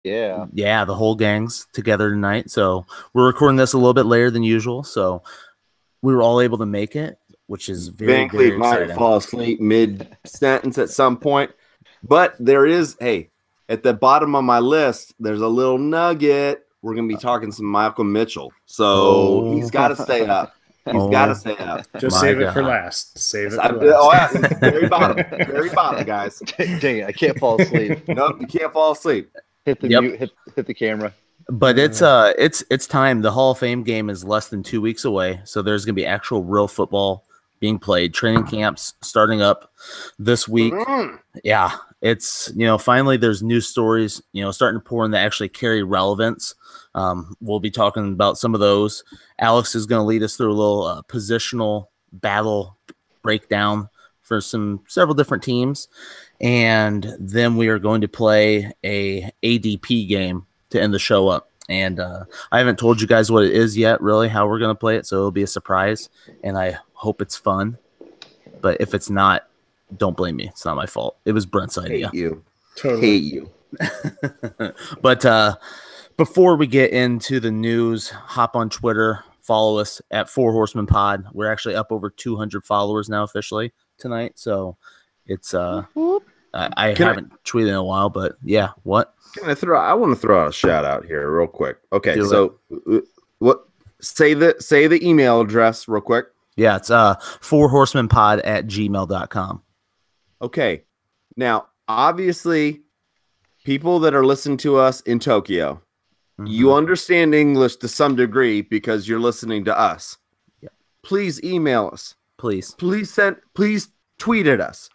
Yeah. Yeah, the whole gang's together tonight. So we're recording this a little bit later than usual. So we were all able to make it, which is very, Van Cleef very might exciting. fall asleep mid-sentence at some point. But there is, hey, at the bottom of my list, there's a little nugget. We're going to be talking some Michael Mitchell. So he's got to stay up. He's got to stay up. Just save it for last. Save it for last. Oh, yeah, very bottom. Very bottom, guys. Dang it, I can't fall asleep. Nope, you can't fall asleep. Hit the mute, hit the camera. But it's time. The Hall of Fame game is less than 2 weeks away, so there's going to be actual real football being played. Training camps starting up this week. Yeah, it's finally there's news stories starting to pour in that actually carry relevance. We'll be talking about some of those. Alex is going to lead us through a little positional battle breakdown for several different teams, and then we are going to play a ADP game to end the show up. And I haven't told you guys what it is yet, really, how we're going to play it, so it'll be a surprise, and I hope it's fun. But if it's not, don't blame me. It's not my fault. It was Brent's idea. Hate you. Totally. Hate you. But before we get into the news, hop on Twitter, follow us at 4 Horsemen Pod. We're actually up over 200 followers now officially tonight, so it's I haven't tweeted in a while, but yeah, what? I want to throw out a shout out here real quick. Okay, what? Say the email address real quick. Yeah, it's 4horsemenpod@gmail.com. Okay, now obviously, people that are listening to us in Tokyo, you understand English to some degree because you're listening to us. Yeah. Please email us. Please Tweet at us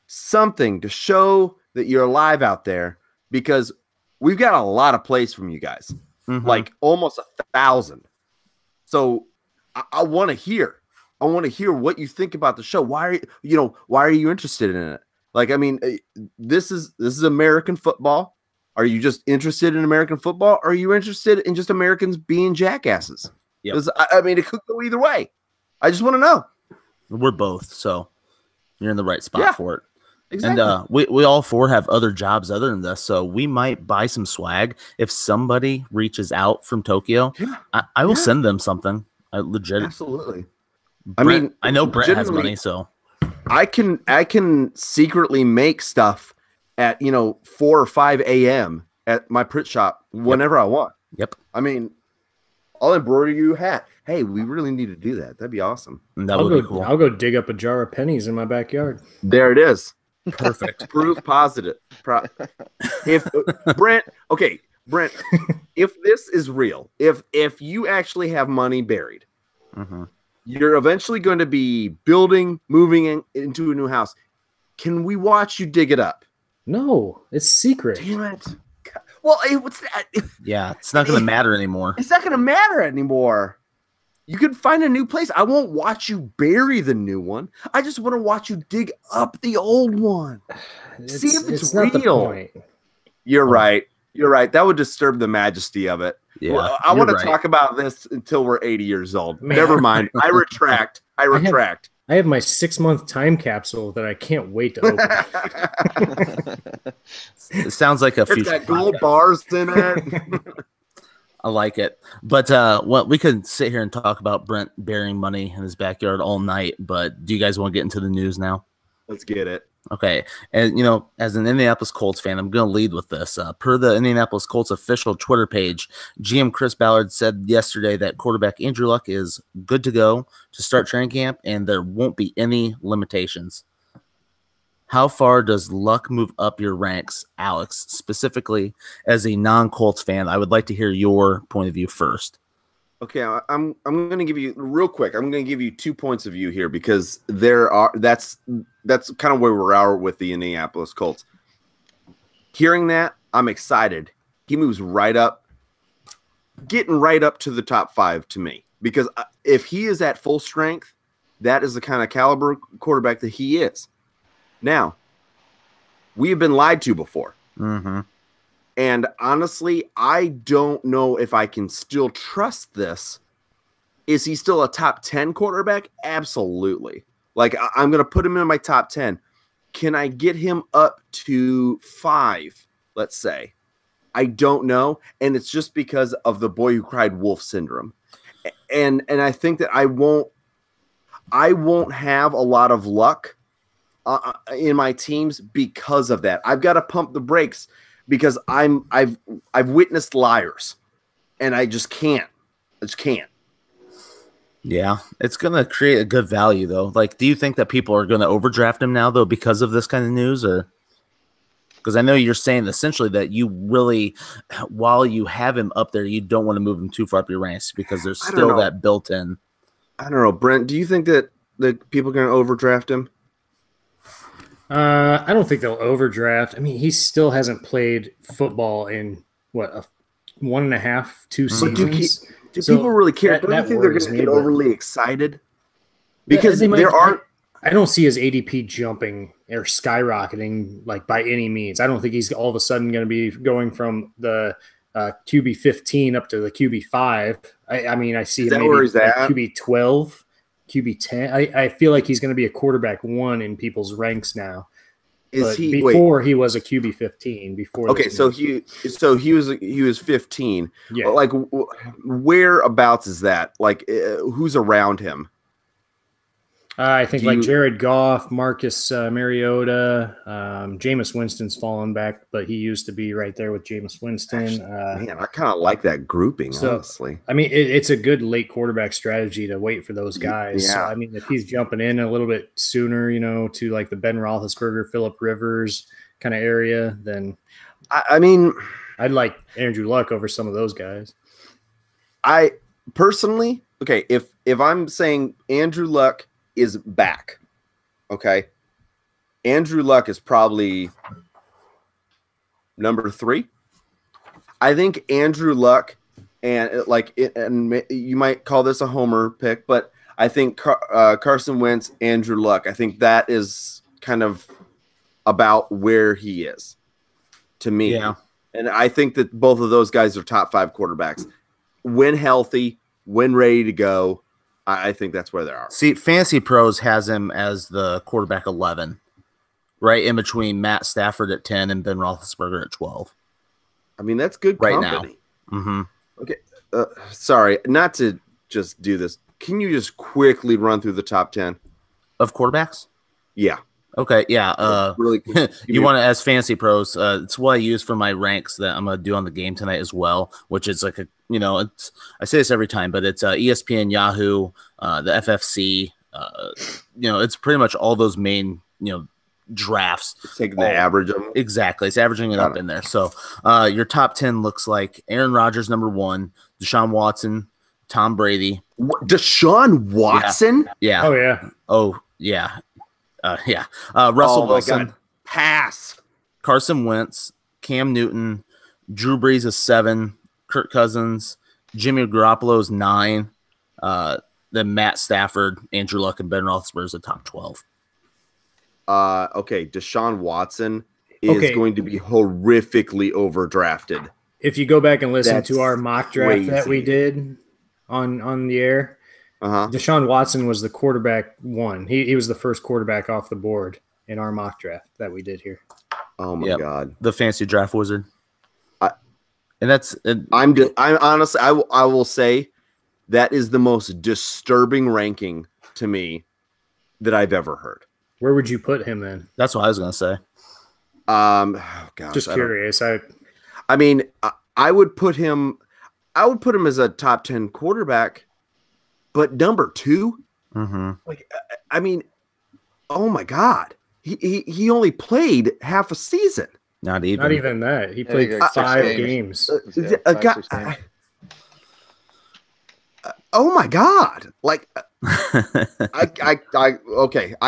something to show that you're alive out there, because we've got a lot of plays from you guys, like almost 1,000. So I want to hear. I want to hear what you think about the show. Why are you interested in it? Like, I mean, this is American football. Are you just interested in American football? Or are you interested in just Americans being jackasses? Yep. I mean, it could go either way. I just want to know. We're both, so you're in the right spot for it. Exactly. And we all four have other jobs other than this, so we might buy some swag if somebody reaches out from Tokyo. Yeah. I will send them something. Absolutely. Brent, I know Brent has money, so I can secretly make stuff at 4 or 5 a.m. at my print shop whenever I want. Yep. I mean, I'll embroider you a hat. Hey, we really need to do that. That'd be awesome. That would be cool. I'll go dig up a jar of pennies in my backyard. There it is. Perfect. Proof positive. If Brent, if this is real, if you actually have money buried, you're eventually going to be moving into a new house. Can we watch you dig it up? No, it's secret. Damn it. Well, what's that? Yeah, it's not going to matter anymore. It's not going to matter anymore. You could find a new place. I won't watch you bury the new one. I just want to watch you dig up the old one. See if it's real. Not the point. You're right. You're right. That would disturb the majesty of it. Yeah, well, I want to talk about this until we're 80 years old. Man. Never mind. I retract. I have my 6-month time capsule that I can't wait to open. It sounds like a It's future got gold bars in it. I like it. But we could sit here and talk about Brent burying money in his backyard all night, but do you guys want to get into the news now? Let's get it. Okay. And, as an Indianapolis Colts fan, I'm going to lead with this. Per the Indianapolis Colts official Twitter page, GM Chris Ballard said yesterday that quarterback Andrew Luck is good to go to start training camp, and there won't be any limitations. How far does Luck move up your ranks, Alex, specifically as a non-Colts fan? I would like to hear your point of view first. Okay, I'm going to give you real quick. I'm going to give you 2 points of view here because that's kind of where we are with the Indianapolis Colts. Hearing that, I'm excited. He moves right up, getting right up to the top 5 to me, because if he is at full strength, that is the kind of caliber quarterback that he is. Now, we have been lied to before. And honestly, I don't know if I can still trust this. Is he still a top 10 quarterback? Absolutely. Like, I'm going to put him in my top 10. Can I get him up to 5, let's say? I don't know, and it's just because of the boy who cried wolf syndrome, and I think that I won't have a lot of luck in my teams because of that. I've got to pump the brakes because I've witnessed liars, and I just can't. Yeah, it's going to create a good value, though. Like, do you think that people are going to overdraft him now, though, because of this kind of news? Or because I know you're saying essentially that you really, while you have him up there, you don't want to move him too far up your ranks because there's still that built-in. I don't know, Brent. Do you think that people are going to overdraft him? I don't think they'll overdraft. I mean, he still hasn't played football in what, 1.5, 2 seasons. Do people really care? Don't you think they're going to get overly excited? Because I don't see his ADP jumping or skyrocketing like by any means. I don't think he's all of a sudden going to be going from the QB 15 up to the QB 5. I mean, I see him maybe like QB 12, QB 10. I feel like he's going to be a quarterback 1 in people's ranks now. He was a QB 15 before. Okay, so he was 15. Yeah. But like whereabouts is that? Like who's around him? I think Jared Goff, Marcus Mariota, Jameis Winston's fallen back, but he used to be right there with Jameis Winston. Man, I kind of like that grouping, honestly. I mean, it's a good late quarterback strategy to wait for those guys. Yeah. So, I mean, if he's jumping in a little bit sooner, to like the Ben Roethlisberger, Phillip Rivers kind of area, then I mean, I'd like Andrew Luck over some of those guys. I personally, okay, if I'm saying Andrew Luck is back, okay, Andrew Luck is probably number 3. I think Andrew Luck, and you might call this a homer pick, but I think Carson Wentz, Andrew Luck, I think that is kind of about where he is to me. Yeah. And I think that both of those guys are top 5 quarterbacks. When healthy, when ready to go, I think that's where they are. See, Fantasy Pros has him as the quarterback 11, right in between Matt Stafford at 10 and Ben Roethlisberger at 12. I mean, that's good right company. Now. Mm-hmm. Okay, sorry, not to just do this. Can you just quickly run through the top 10 of quarterbacks? Yeah. Okay, yeah. Really, you want to as Fantasy Pros? It's what I use for my ranks that I'm gonna do on the game tonight as well. Which is like I say this every time, but it's ESPN, Yahoo, the FFC. It's pretty much all those main drafts. It's taking the average of them. Exactly, it's averaging it up in there. So your top 10 looks like Aaron Rodgers number 1, Deshaun Watson, Tom Brady. What, Deshaun Watson? Yeah. Oh yeah. Oh yeah. Russell Wilson, God. Pass. Carson Wentz, Cam Newton, Drew Brees is 7, Kirk Cousins, Jimmy Garoppolo is 9, then Matt Stafford, Andrew Luck, and Ben Roethlisberger is the top 12. Okay, Deshaun Watson is going to be horrifically overdrafted. If you go back and listen to our mock draft that we did on the air, Deshaun Watson was the quarterback 1. He was the first quarterback off the board in our mock draft that we did here. Oh my God, the fancy draft wizard. I'm honestly, I will say that is the most disturbing ranking to me that I've ever heard. Where would you put him then? That's what I was gonna say. Gosh, just curious. I mean, I would put him as a top 10 quarterback. But number 2, like, I mean, oh my God, he only played half a season. Not even that. He played 5 games. Oh my God, like, I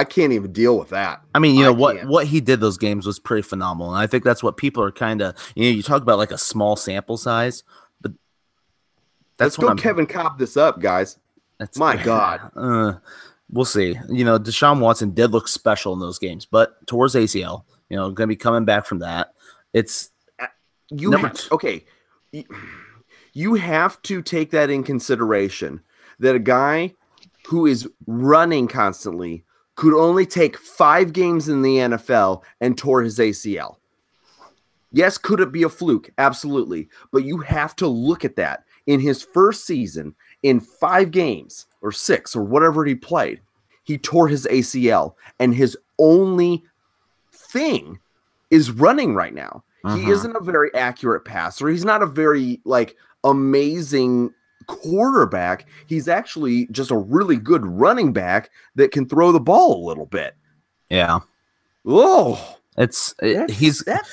can't even deal with that. I mean, what he did those games was pretty phenomenal, and I think that's what people are kind of. You talk about like a small sample size, but let's go Kevin Cobb this up, guys. My God. We'll see. Deshaun Watson did look special in those games, but towards ACL, going to be coming back from that. It's you have to take that in consideration that a guy who is running constantly could only take 5 games in the NFL and tore his ACL. Yes, could it be a fluke? Absolutely. But you have to look at that. In his first season, in 5 games or 6 or whatever he played, he tore his ACL, and his only thing is running right now. He isn't a very accurate passer. He's not a very amazing quarterback. He's actually just a really good running back that can throw the ball a little bit. Yeah. Oh, that's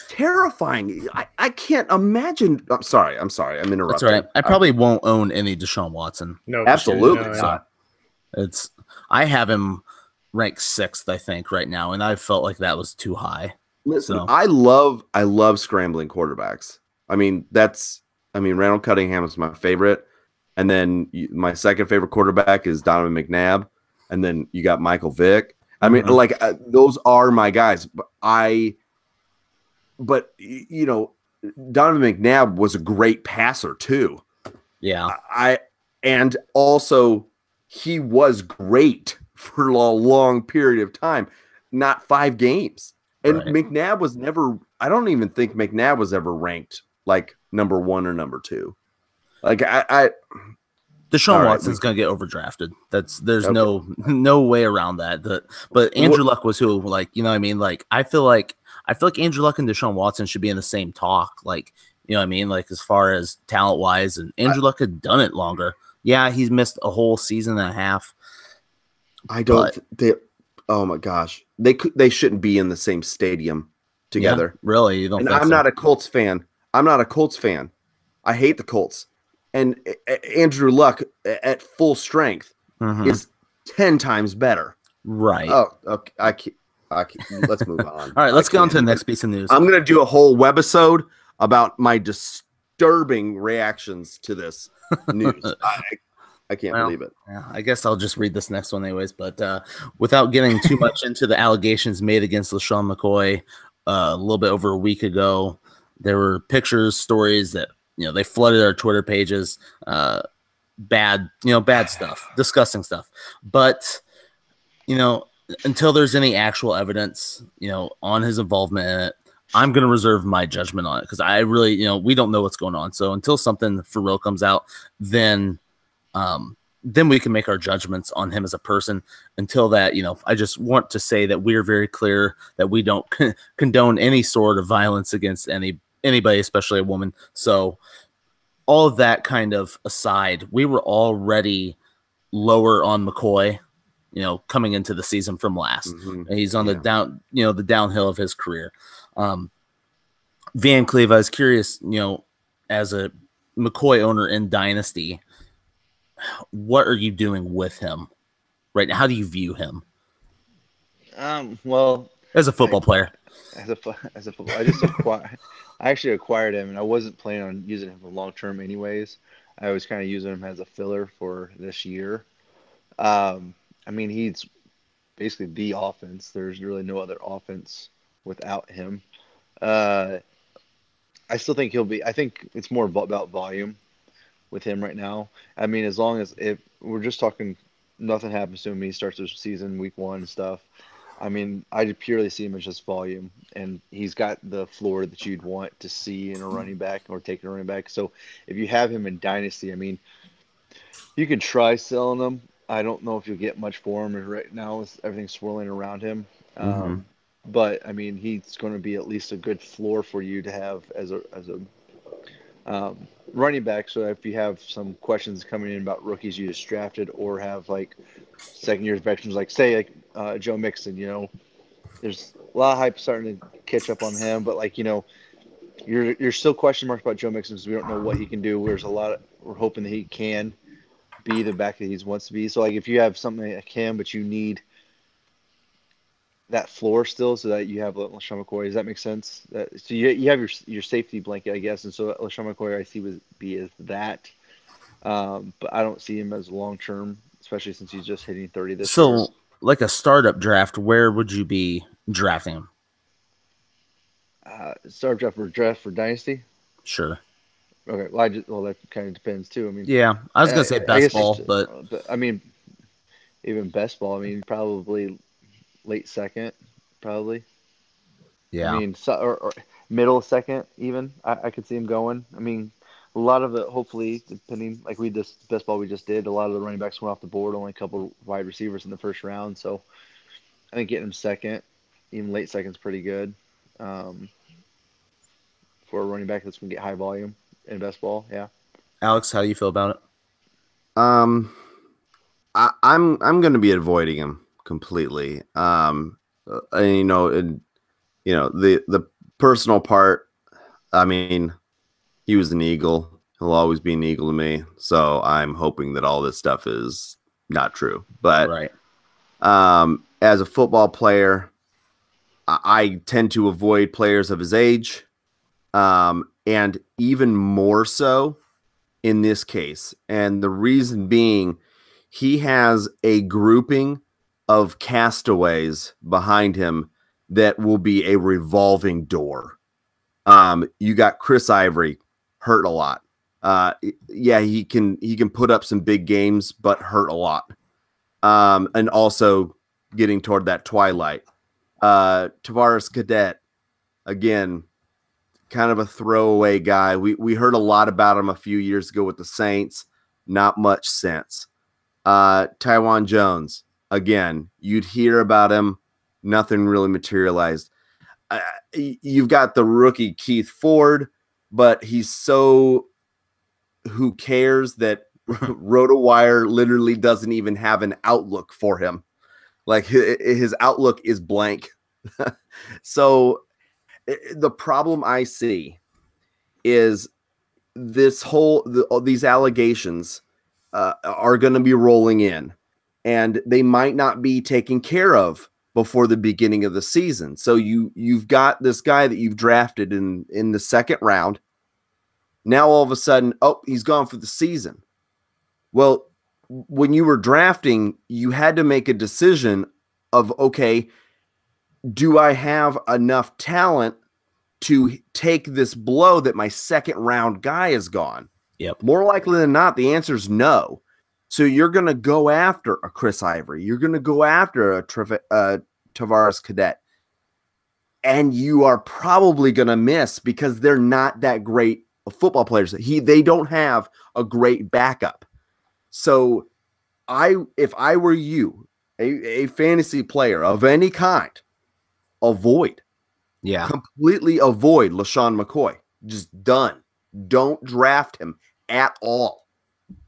terrifying. I can't imagine. I'm sorry. I'm interrupting. That's all right. I probably won't own any Deshaun Watson. No, absolutely not. I have him ranked 6th, I think, right now, and I felt like that was too high. Listen, so. I love scrambling quarterbacks. Randall Cunningham is my favorite, and then my second favorite quarterback is Donovan McNabb, and then you got Michael Vick. I mean, those are my guys. But Donovan McNabb was a great passer too. Yeah, and also he was great for a long period of time, not 5 games. And right. McNabb was never. I don't even think McNabb was ever ranked like number 1 or number 2. Deshaun Watson's going to get overdrafted. There's okay. no way around that. But Andrew Luck was who, I feel like Andrew Luck and Deshaun Watson should be in the same talk. As far as talent wise, and Andrew Luck had done it longer. Yeah, he's missed a whole season and a half. Oh my gosh, they shouldn't be in the same stadium together. Yeah, really? You don't? And think I'm not a Colts fan. I hate the Colts. And Andrew Luck at full strength is 10 times better. Right. Oh, okay. I can't. Let's move on. All right, let's go on to the next piece of news. I'm going to do a whole webisode about my disturbing reactions to this news. I can't believe it. Yeah, I guess I'll just read this next one anyways. But without getting too much into the allegations made against LeSean McCoy a little bit over a week ago, there were pictures, stories that they flooded our Twitter pages. Bad stuff, disgusting stuff. But until there's any actual evidence, on his involvement in it, I'm going to reserve my judgment on it because I really, we don't know what's going on. So until something for real comes out, then we can make our judgments on him as a person. Until that, I just want to say that we're very clear that we don't condone any sort of violence against anybody, especially a woman. So all of that kind of aside, we were already lower on McCoy, coming into the season from last. He's on the downhill of his career. Van Cleve, I was curious, as a McCoy owner in Dynasty, what are you doing with him right now? How do you view him? Well, as a football player, as a football, I actually acquired him, and I wasn't planning on using him for long term anyways. I was kind of using him as a filler for this year. He's basically the offense. There's really no other offense without him. I still think I think it's more about volume with him right now. As long as if we're just talking, nothing happens to him, he starts the season week 1 and stuff. I purely see him as just volume, and he's got the floor that you'd want to see in a running back or taking a running back. So if you have him in Dynasty, you can try selling him. I don't know if you'll get much for him right now with everything swirling around him. But he's going to be at least a good floor for you to have as a running back. So if you have some questions coming in about rookies you just drafted or have second-year veterans, say Joe Mixon, there's a lot of hype starting to catch up on him, but you're still question marks about Joe Mixon because we don't know what he can do. We're hoping that he can be the back that he wants to be. So if you have something like him, but you need that floor still, so that you have LeSean McCoy. Does that make sense? So you have your safety blanket, I guess, and so LeSean McCoy I see would be as that. But I don't see him as long term, especially since he's just hitting 30 this year. So, like a startup draft, where would you be drafting him? Startup draft for Dynasty? Sure. Okay. Well, that kind of depends too. Yeah, I was gonna say best ball, but even best ball. Probably late second, probably. Yeah. middle second even. I could see him going. I mean, a lot of it, hopefully, depending like this best ball we just did, a lot of the running backs went off the board. Only a couple wide receivers in the first round, so I think getting him second, even late second's pretty good for a running back that's going to get high volume in best ball. Yeah. Alex, how do you feel about it? I'm going to be avoiding him completely. And, the personal part. I mean, he was an Eagle. He'll always be an Eagle to me. So I'm hoping that all this stuff is not true. But right. As a football player, I tend to avoid players of his age, and even more so in this case. And the reason being, he has a grouping of castaways behind him that will be a revolving door. You got Chris Ivory, hurt a lot. Yeah, he can put up some big games, but hurt a lot. And also getting toward that twilight. Tavares Cadet, again, kind of a throwaway guy. We heard a lot about him a few years ago with the Saints. Not much sense. Taiwan Jones, again, you'd hear about him. Nothing really materialized. You've got the rookie Keith Ford, but he's so who cares that RotoWire literally doesn't even have an outlook for him. Like his outlook is blank. So the problem I see is these allegations are going to be rolling in, and they might not be taken care of before the beginning of the season. So you've got this guy that you've drafted in the second round. Now all of a sudden, he's gone for the season. Well, when you were drafting, you had to make a decision of, okay, do I have enough talent to take this blow that my second round guy is gone? Yep. More likely than not, the answer is no. So you're going to go after a Chris Ivory. You're going to go after a Tavares Cadet. And you are probably going to miss because they're not that great of football players. They don't have a great backup. So if I were you, a fantasy player of any kind, avoid. Yeah. Completely avoid LaShawn McCoy. Just done. Don't draft him at all.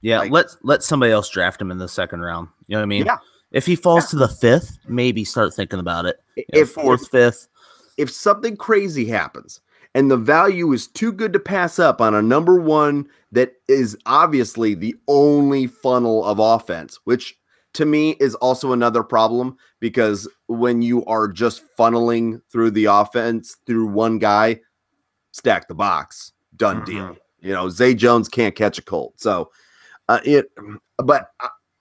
Yeah, let somebody else draft him in the second round. You know what I mean? Yeah. If he falls to the fifth, maybe start thinking about it. Fourth, fifth. If something crazy happens and the value is too good to pass up on a number one that is obviously the only funnel of offense, which to me is also another problem, because when you are just funneling through the offense through one guy, stack the box, done deal. Zay Jones can't catch a cold. So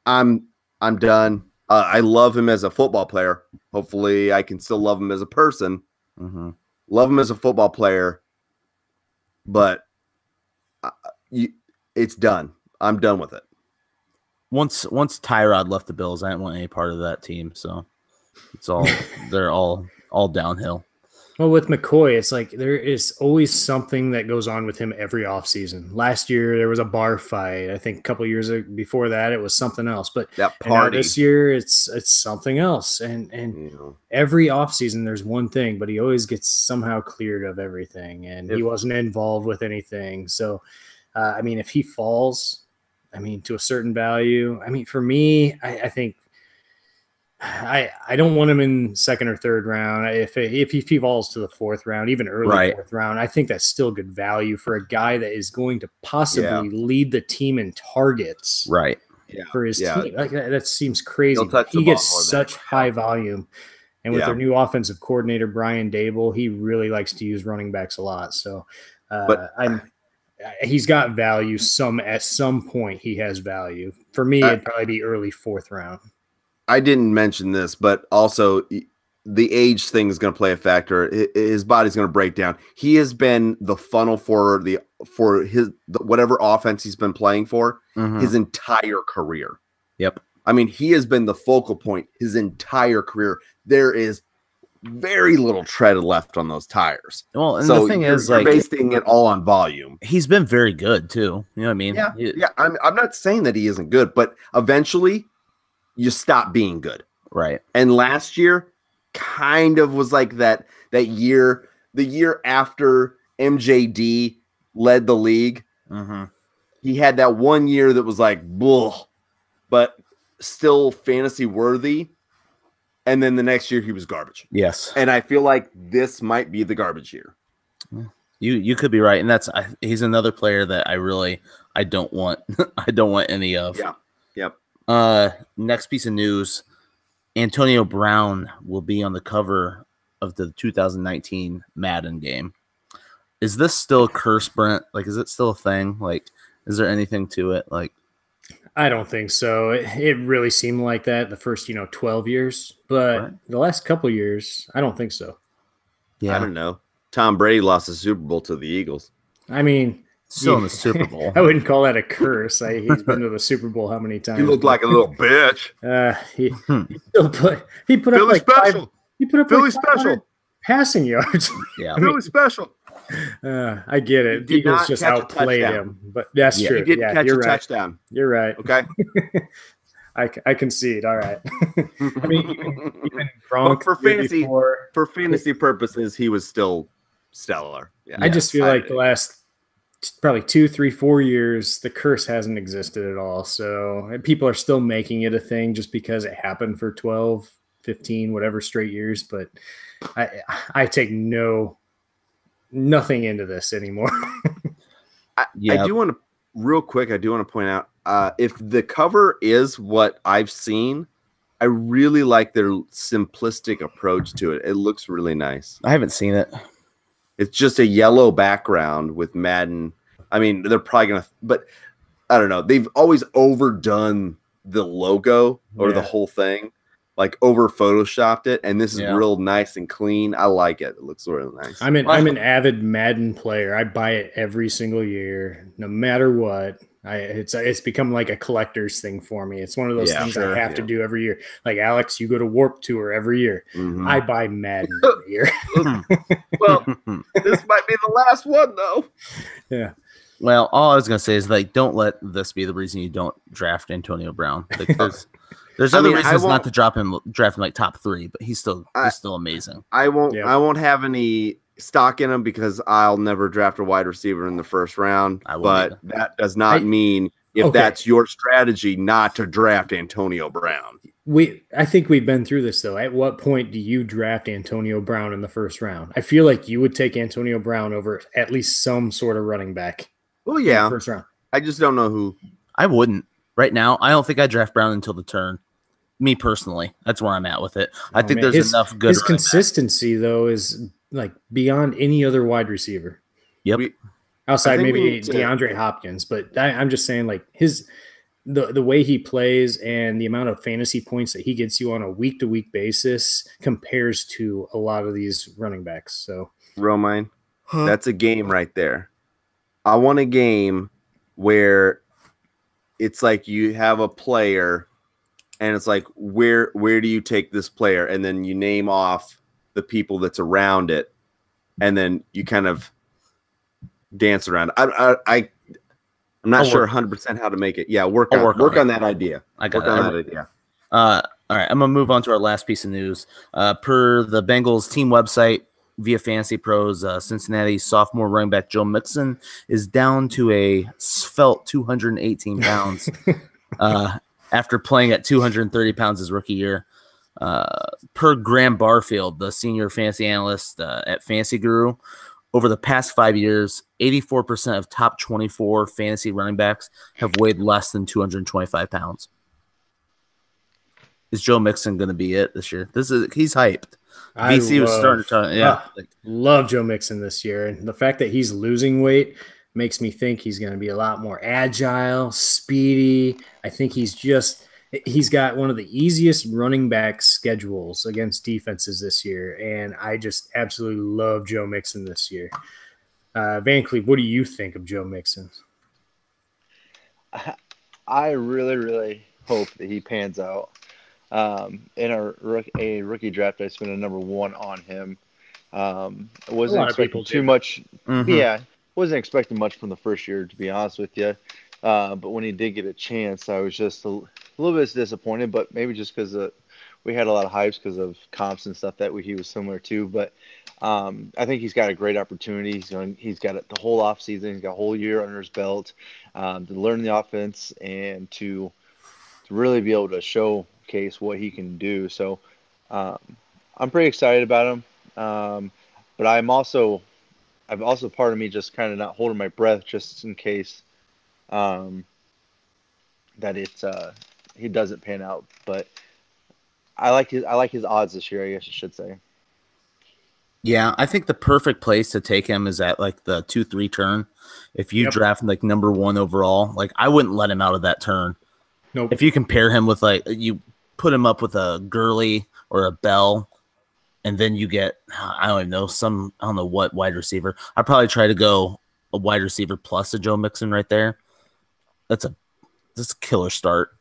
I'm done. I love him as a football player. Hopefully I can still love him as a person. Love him as a football player, but it's done. I'm done with it. Once Tyrod left the Bills, I didn't want any part of that team. So it's all they're all downhill. Well, with McCoy, it's like there is always something that goes on with him every offseason. Last year, there was a bar fight. I think a couple of years before that, it was something else. But that party this year, it's something else. And every offseason, there's one thing, but he always gets somehow cleared of everything. And he wasn't involved with anything. So, if he falls, to a certain value, for me, I think I don't want him in second or third round. If he falls to the fourth round, even early fourth round, I think that's still good value for a guy that is going to possibly lead the team in targets. Right. For his team. Like, that seems crazy. He gets such high volume. And with their new offensive coordinator, Brian Dable, he really likes to use running backs a lot. So he's got value. At some point he has value. For me, it'd probably be early fourth round. I didn't mention this, but also the age thing is going to play a factor. His body's going to break down. He has been the funnel for whatever offense he's been playing for his entire career. Yep. He has been the focal point his entire career. There is very little tread left on those tires. Well, and so the thing is, you're like, basing it all on volume. he's been very good too. You know what I mean? Yeah. I'm not saying that he isn't good, but eventually you stop being good. Right. And last year kind of was like that year, the year after MJD led the league. Mm-hmm. He had that one year that was like, bull, but still fantasy worthy. And then the next year he was garbage. Yes. And I feel like this might be the garbage year. You could be right. And he's another player that I don't want I don't want any of. Yeah. Yep. Next piece of news, Antonio Brown will be on the cover of the 2019 Madden game. Is this still a curse, Brent? Like, is it still a thing? Like, is there anything to it? Like, I don't think so. It really seemed like that the first, 12 years, but the last couple of years, I don't think so. Yeah, I don't know. Tom Brady lost the Super Bowl to the Eagles. I mean, still in the Super Bowl. I wouldn't call that a curse. He's been to the Super Bowl how many times? He looked like a little bitch. He still put up like special. He put up Philly like special passing yards. Yeah, Philly special. I get it. He did Eagles not just catch a outplayed touchdown. him, but that's true. He didn't catch you're a right. touchdown. You're right. Okay. I concede. All right. I mean, even Gronk for fantasy purposes, he was still stellar. Yeah. I just feel like the last probably 2, 3, 4 years, the curse hasn't existed at all. So people are still making it a thing just because it happened for 12, 15, whatever straight years. But I take nothing into this anymore. I do want to real quick. I do want to point out if the cover is what I've seen, I really like their simplistic approach to it. It looks really nice. I haven't seen it. It's just a yellow background with Madden. I mean, they're probably going to, but I don't know. They've always overdone the logo or the whole thing, like over photoshopped it. And this is real nice and clean. I like it. It looks really nice. I'm an avid Madden player. I buy it every single year, no matter what. It's become like a collector's thing for me. It's one of those things I have to do every year. Like Alex, you go to Warp Tour every year. Mm-hmm. I buy Madden every year. Well, this might be the last one though. Yeah. Well, all I was gonna say is like, don't let this be the reason you don't draft Antonio Brown. Like, there's other reasons not to draft him like top 3, but he's still amazing. I won't have any stock in him because I'll never draft a wide receiver in the first round. But that does not mean if that's your strategy not to draft Antonio Brown. I think we've been through this though. At what point do you draft Antonio Brown in the first round? I feel like you would take Antonio Brown over at least some sort of running back. Well, yeah, first round. I just don't know who. I wouldn't right now. I don't think I'd draft Brown until the turn. Me personally, that's where I'm at with it. I think there's enough good. His consistency though is like beyond any other wide receiver. Yep. Outside maybe DeAndre Hopkins, but I'm just saying like the way he plays and the amount of fantasy points that he gets you on a week-to-week basis compares to a lot of these running backs. So Romine, that's a game right there. I want a game where it's like you have a player and it's like, where do you take this player? And then you name off the people that's around it, and then you kind of dance around. I'm not sure 100% how to make it. Yeah, work on that idea. I got that idea. All right, I'm gonna move on to our last piece of news. Per the Bengals team website, via Fantasy Pros, Cincinnati sophomore running back Joe Mixon is down to a svelte 218 pounds after playing at 230 pounds his rookie year. Per Graham Barfield, the senior fantasy analyst at Fantasy Guru, over the past 5 years, 84% of top 24 fantasy running backs have weighed less than 225 pounds. Is Joe Mixon going to be it this year? He's hyped. VC was starting to talk. Love Joe Mixon this year, and the fact that he's losing weight makes me think he's going to be a lot more agile, speedy. I think he's got one of the easiest running back schedules against defenses this year, and I just absolutely love Joe Mixon this year. Van Cleve, what do you think of Joe Mixon? I really, really hope that he pans out. In a rookie draft, I spent a number 1 on him. I wasn't lot of people expecting too did. much. Mhm. Yeah, wasn't expecting much from the first year, to be honest with you. But when he did get a chance, I was just a little bit disappointed. But maybe just because we had a lot of hypes because of comps and stuff that he was similar to. But I think he's got a great opportunity. He's got it the whole off season. He's got a whole year under his belt to learn the offense and to really be able to showcase what he can do. So I'm pretty excited about him. But I've also part of me just kind of not holding my breath just in case um, that he doesn't pan out. But I like his odds this year, I guess I should say. Yeah, I think the perfect place to take him is at like the 2-3 turn. If you Yep. draft him like number 1 overall, like I wouldn't let him out of that turn. Nope. If you compare him with like you put him up with a Gurley or a Bell, and then you get I don't even know I don't know what wide receiver. I'd probably try to go a wide receiver plus a Joe Mixon right there. That's a killer start.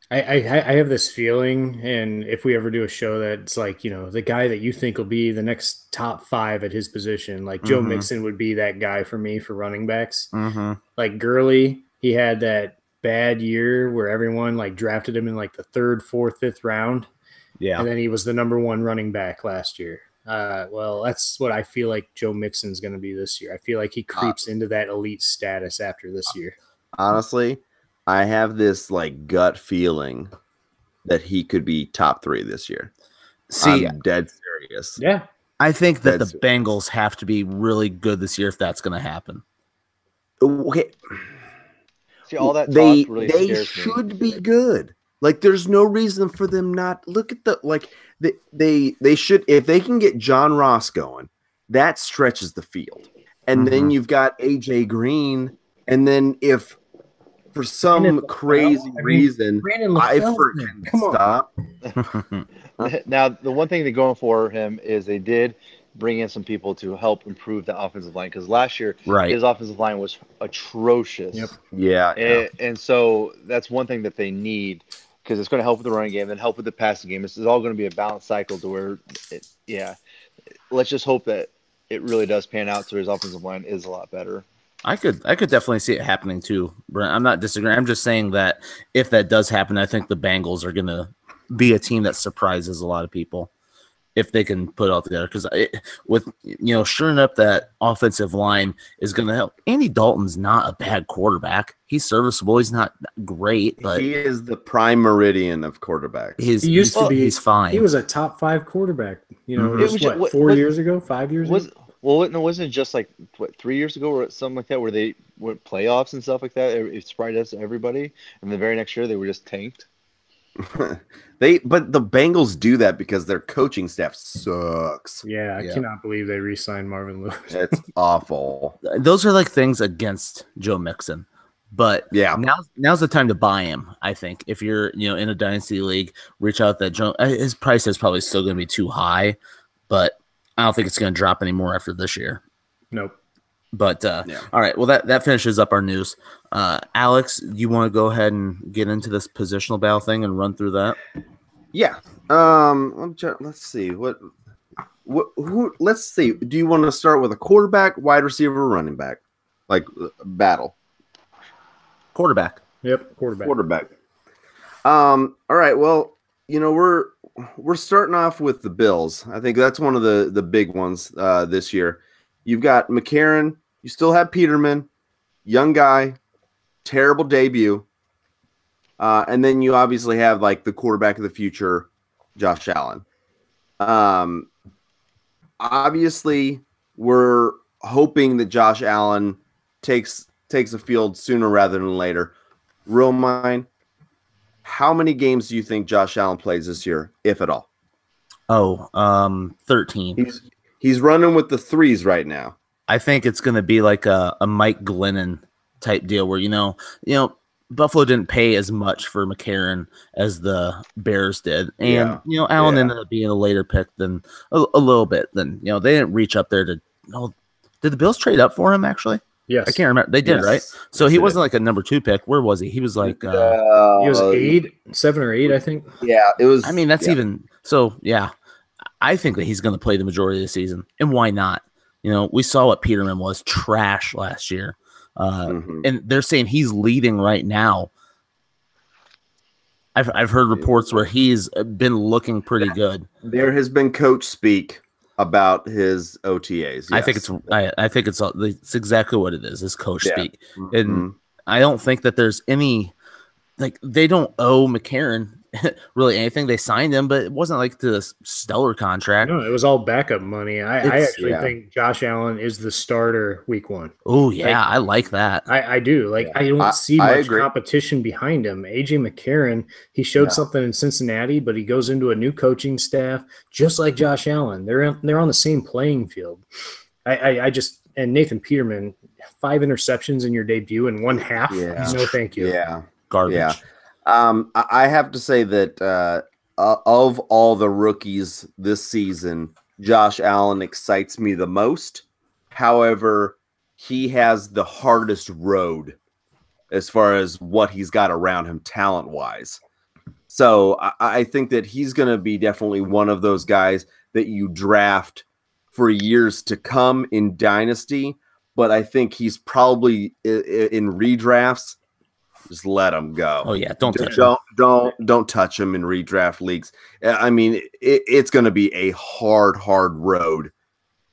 I have this feeling, and if we ever do a show that's like, you know, the guy that you think will be the next top 5 at his position, like Joe Mhm. Mixon would be that guy for me for running backs. Mm-hmm. Like Gurley, he had that bad year where everyone like drafted him in like the 3rd, 4th, 5th round, Yeah. and then he was the number 1 running back last year. Well, that's what I feel like Joe Mixon's going to be this year. I feel like he creeps into that elite status after this year. Honestly, I have this like gut feeling that he could be top 3 this year. See, I'm dead serious. Yeah. I think that the That's- Bengals have to be really good this year if that's going to happen. Okay, See, all that they talk really they scares me. should be good. Like, there's no reason for them not. Look at the like they should, if they can get John Ross going, that stretches the field, and then Mhm. you've got AJ Green, and then if for some crazy reason Eifert can stop. Now, the one thing they're going for him is they did bring in some people to help improve the offensive line because last year Right. his offensive line was atrocious. Yep. Yeah, And so that's one thing that they need because it's going to help with the running game and help with the passing game. This is all going to be a balanced cycle to where, let's just hope that it really does pan out so his offensive line is a lot better. I could definitely see it happening too, Brent. I'm not disagreeing. I'm just saying that if that does happen, I think the Bengals are going to be a team that surprises a lot of people if they can put it all together. Because with shoring up that offensive line is going to help. Andy Dalton's not a bad quarterback. He's serviceable. He's not great, but he is the prime meridian of quarterbacks. He used to be. He's fine. He was a top 5 quarterback. You know, Mhm. it was what 4 years ago, 5 years ago. Wasn't it just like 3 years ago or something like that where they went playoffs and stuff like that? It surprised us everybody, and the very next year they were just tanked. But the Bengals do that because their coaching staff sucks. Yeah, I Yeah. cannot believe they re-signed Marvin Lewis. It's awful. Those are like things against Joe Mixon. But Yeah. now's the time to buy him. I think if you're in a dynasty league, reach out that Joe. His price is probably still going to be too high, but I don't think it's going to drop anymore after this year. Nope. But all right, well that finishes up our news. Alex, you want to go ahead and get into this positional battle thing and run through that? Yeah. Let's see who. Let's see. Do you want to start with a quarterback, wide receiver, running back, like battle? Quarterback. Yep. Quarterback. All right. Well, we're starting off with the Bills. I think that's one of the big ones this year. You've got McCarron. You still have Peterman, young guy, terrible debut. And then you obviously have like the quarterback of the future, Josh Allen. Obviously, we're hoping that Josh Allen takes a field sooner rather than later. Real mine, how many games do you think Josh Allen plays this year, if at all? 13. He's running with the threes right now. I think it's going to be like a Mike Glennon type deal where, Buffalo didn't pay as much for McCarron as the Bears did. And, Allen ended up being a later pick than a little bit. Then, they didn't reach up there to – did the Bills trade up for him actually? Yes. I can't remember. They did, Yes. right? So Yes, he they wasn't like a number 2 pick. Where was he? He was like He was 7 or 8, I think. Yeah, it was. I mean, that's even so. Yeah, I think that he's going to play the majority of the season, and why not? You know, we saw what Peterman was trash last year, and they're saying he's leading right now. I've heard reports where he's been looking pretty good. There has been coach speak about his OTAs. Yes. I think it's exactly what it is. Is coach speak, Mm-hmm. and I don't think that there's any like they don't owe McCarron really anything. They signed him, but it wasn't like the stellar contract. No, it was all backup money. I actually think Josh Allen is the starter week 1. Oh yeah, I like that. I do. Like I don't see much competition behind him. AJ McCarron, he showed something in Cincinnati, but he goes into a new coaching staff, just like Josh Allen. They're on the same playing field. I just and Nathan Peterman, 5 interceptions in your debut in 1 half. Yeah. No, thank you. Yeah. Garbage. Yeah. I have to say that of all the rookies this season, Josh Allen excites me the most. However, he has the hardest road as far as what he's got around him talent-wise. So I think that he's going to be definitely one of those guys that you draft for years to come in Dynasty. But I think he's probably in redrafts. Just let him go. Oh yeah, don't touch him. Don't touch him in redraft leagues. I mean, it's going to be a hard road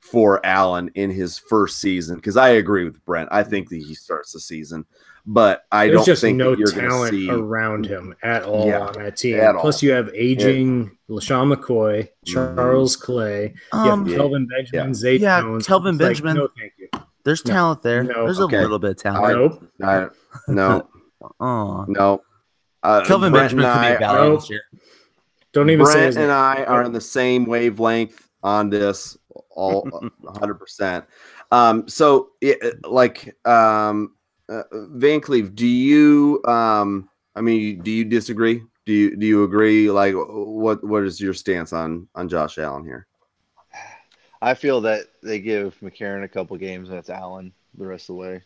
for Allen in his first season. Because I agree with Brent. I think that he starts the season, but There's don't think no that you're talent see around him at all on that team. Plus, you have aging LaShawn McCoy, Charles Clay, you have Kelvin Benjamin, Zay Jones. Kelvin Benjamin. No, thank you. There's talent there. No. There's a little bit of talent. No. Oh no. Kelvin Benjamin could be a value this year. Don't even say Brent and I are on the same wavelength on this, all 100%. Van Cleve, do you do you disagree? Do you agree? Like, what is your stance on Josh Allen here? I feel that they give McCarron a couple games and it's Allen the rest of the way.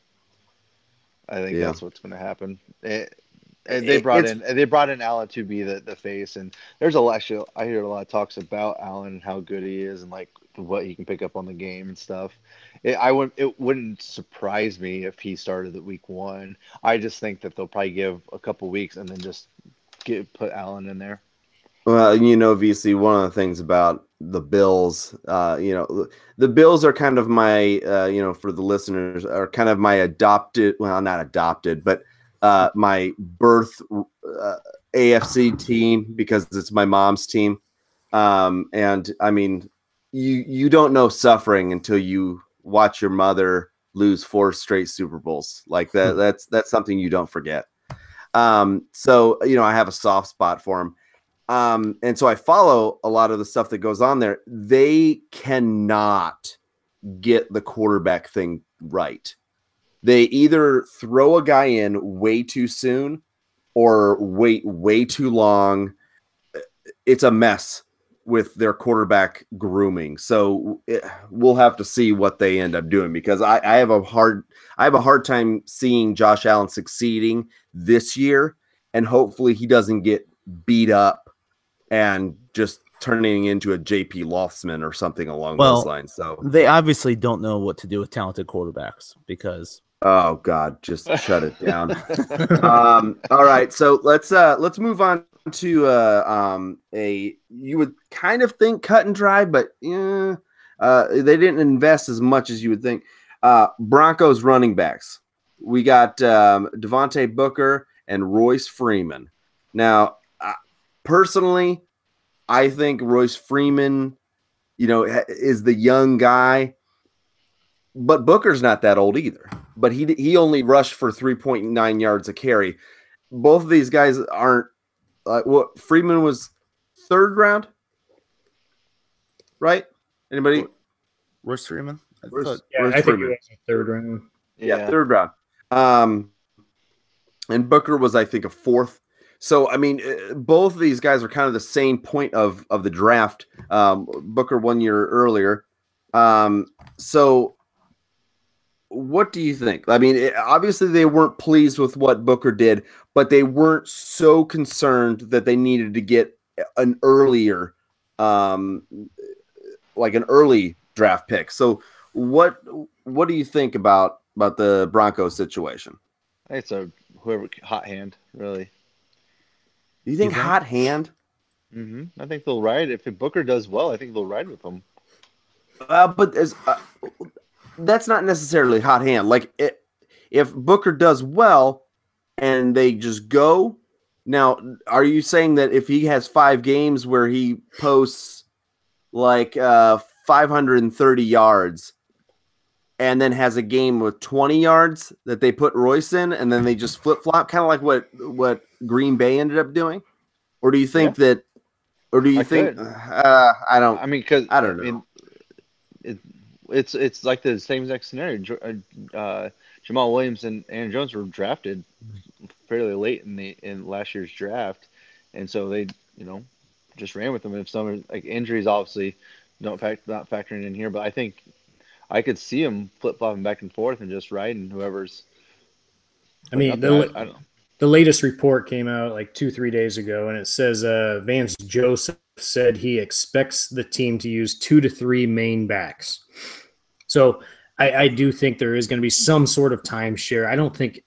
I think that's what's going to happen. They brought in Allen to be the face, and there's I hear a lot of talks about Allen and how good he is and like what he can pick up on the game and stuff. It wouldn't surprise me if he started the week 1. I just think that they'll probably give a couple weeks and then just put Allen in there. Well, VC, one of the things about the Bills, the Bills are kind of my, for the listeners, are kind of my not adopted, but my birth AFC team because it's my mom's team. And I mean, you don't know suffering until you watch your mother lose 4 straight Super Bowls. Like that's something you don't forget. So, I have a soft spot for him. And so I follow a lot of the stuff that goes on there. They cannot get the quarterback thing right. They either throw a guy in way too soon or wait way too long. It's a mess with their quarterback grooming. So we'll have to see what they end up doing because I have a hard time seeing Josh Allen succeeding this year, and hopefully he doesn't get beat up and just turning into a JP Loftsman or something along those lines. So they obviously don't know what to do with talented quarterbacks because oh God, just shut it down. All right, so let's move on to you would kind of think cut and dry, but they didn't invest as much as you would think. Broncos running backs. We got Devontae Booker and Royce Freeman. Now, personally, I think Royce Freeman, is the young guy, but Booker's not that old either. But he only rushed for 3.9 yards a carry. Both of these guys aren't. Freeman was 3rd round, right? Anybody? Royce Freeman. I think it was 3rd round. Yeah, 3rd round. And Booker was, I think, a 4th. So, I mean, both of these guys are kind of the same point of the draft. Booker 1 year earlier. So, what do you think? I mean, obviously they weren't pleased with what Booker did, but they weren't so concerned that they needed to get an earlier, like an early draft pick. So what do you think about the Broncos situation? It's a whoever hot hand, really. Do you think hot hand? I think they'll ride. If Booker does well, I think they'll ride with him. But that's not necessarily hot hand. Like if Booker does well and they just go. Now, are you saying that if he has 5 games where he posts like 530 yards and then has a game with 20 yards that they put Royce in and then they just flip flop, kind of like what Green Bay ended up doing? Or do you think that? Or do you think? I don't. I mean, because I don't know. It's like the same exact scenario. Jamal Williams and Aaron Jones were drafted fairly late in last year's draft, and so they just ran with them. If some like injuries obviously not factoring in here, but I think I could see him flip flopping back and forth and just riding whoever's. I mean, I don't know. The latest report came out like 2-3 days ago, and it says Vance Joseph said he expects the team to use 2 to 3 main backs. So I do think there is going to be some sort of timeshare. I don't think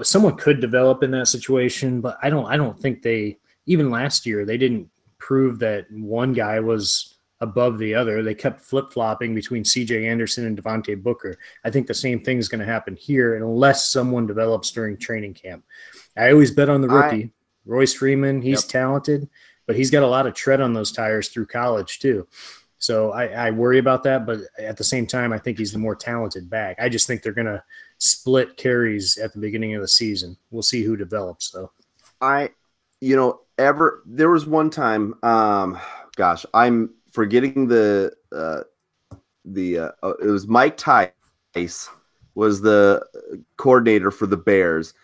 someone could develop in that situation, but I don't think they even last year they didn't prove that one guy was above the other. They kept flip-flopping between CJ Anderson and Devontae Booker. I think the same thing is going to happen here unless someone develops during training camp. I always bet on the rookie, Royce Freeman. He's talented, but he's got a lot of tread on those tires through college too. So I worry about that, but at the same time, I think he's the more talented back. I just think they're going to split carries at the beginning of the season. We'll see who develops though. There was one time, I'm forgetting it was Mike Tice was the coordinator for the Bears,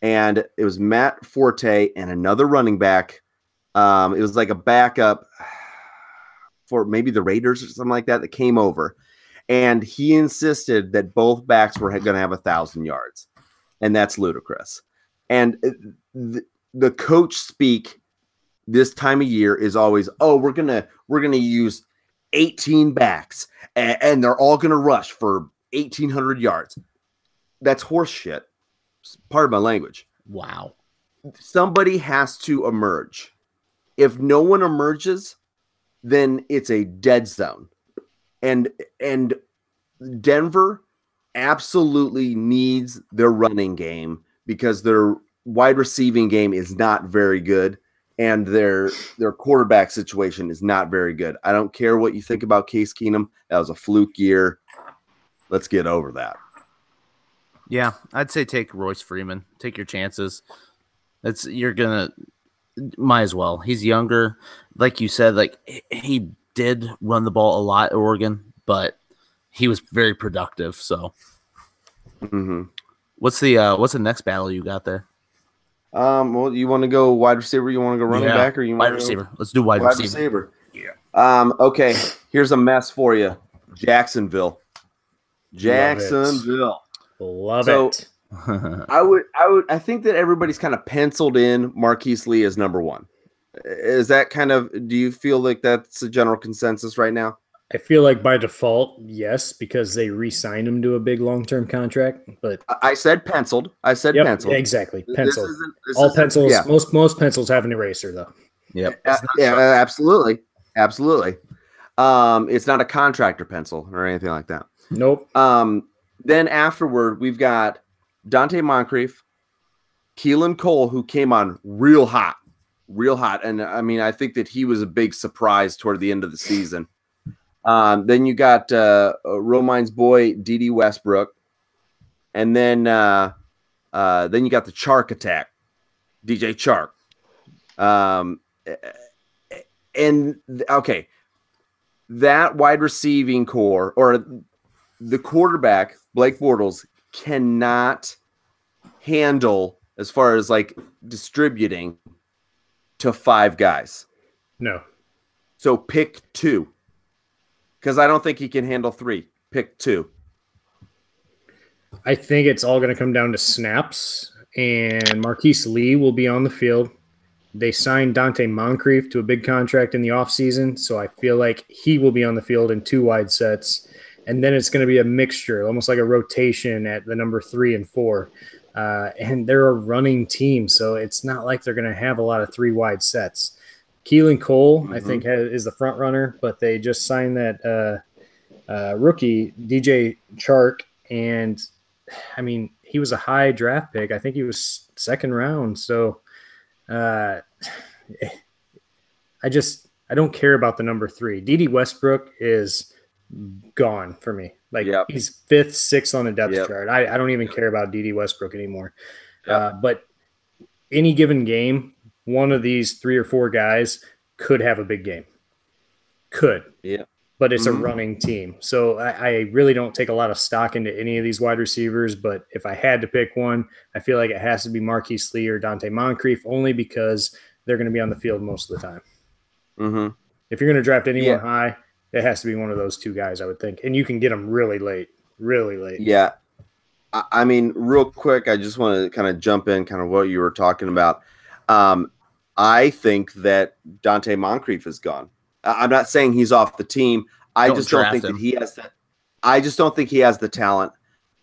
and it was Matt Forte and another running back. It was like a backup for maybe the Raiders or something like that came over, and he insisted that both backs were going to have 1,000 yards, and that's ludicrous. And the coach speak this time of year is always, we're gonna use 18 backs and they're all gonna rush for 1,800 yards. That's horse shit. Pardon my language. Wow. Somebody has to emerge. If no one emerges, then it's a dead zone. And Denver absolutely needs their running game because their wide receiving game is not very good. And their quarterback situation is not very good. I don't care what you think about Case Keenum. That was a fluke year. Let's get over that. Yeah, I'd say take Royce Freeman. Take your chances. Might as well. He's younger. Like you said, like he did run the ball a lot at Oregon, but he was very productive. So what's the next battle you got there? Well, you want to go wide receiver? You want to go running back, or you want wide receiver? Let's do wide receiver. Yeah. Okay. Here's a mess for you. Jacksonville. Love it. I think that everybody's kind of penciled in Marquise Lee as number 1. Is that do you feel like that's a general consensus right now? I feel like by default, yes, because they re-signed him to a big long-term contract. But I said penciled. Penciled. Exactly, penciled. All pencils. Yeah. Most pencils have an eraser, though. Yep. Absolutely. It's not a contractor pencil or anything like that. Nope. Then afterward, we've got Dante Moncrief, Keelan Cole, who came on real hot. And I mean, I think that he was a big surprise toward the end of the season. Then you got Romine's boy, D.D. Westbrook. And then you got the Chark attack, DJ Chark. That wide receiving core or the quarterback, Blake Bortles, cannot handle as far as like distributing to 5 guys. No. So pick 2. Because I don't think he can handle 3. Pick 2. I think it's all going to come down to snaps, and Marquise Lee will be on the field. They signed Dante Moncrief to a big contract in the offseason, so I feel like he will be on the field in 2 wide sets. And then it's going to be a mixture, almost like a rotation at the number 3 and 4. And they're a running team, so it's not like they're going to have a lot of 3 wide sets. Keelan Cole, I think, is the front runner, but they just signed that rookie, DJ Chark, and I mean, he was a high draft pick. I think he was 2nd round. So I don't care about the number 3. D.D. Westbrook is gone for me. Like he's 5th, 6th on the depth chart. I don't even care about D.D. Westbrook anymore. But any given game, one of these 3 or 4 guys could have a big game. Could. Yeah. But it's a running team. So I really don't take a lot of stock into any of these wide receivers. But if I had to pick one, I feel like it has to be Marquise Lee or Dante Moncrief, only because they're going to be on the field most of the time. Mm-hmm. If you're going to draft anyone high, it has to be one of those 2 guys, I would think. And you can get them really late. Yeah. I mean, real quick, I just want to kind of jump in kind of what you were talking about. I think that Dante Moncrief is gone. I'm not saying he's off the team. I just don't think that he has that. I just don't think he has the talent.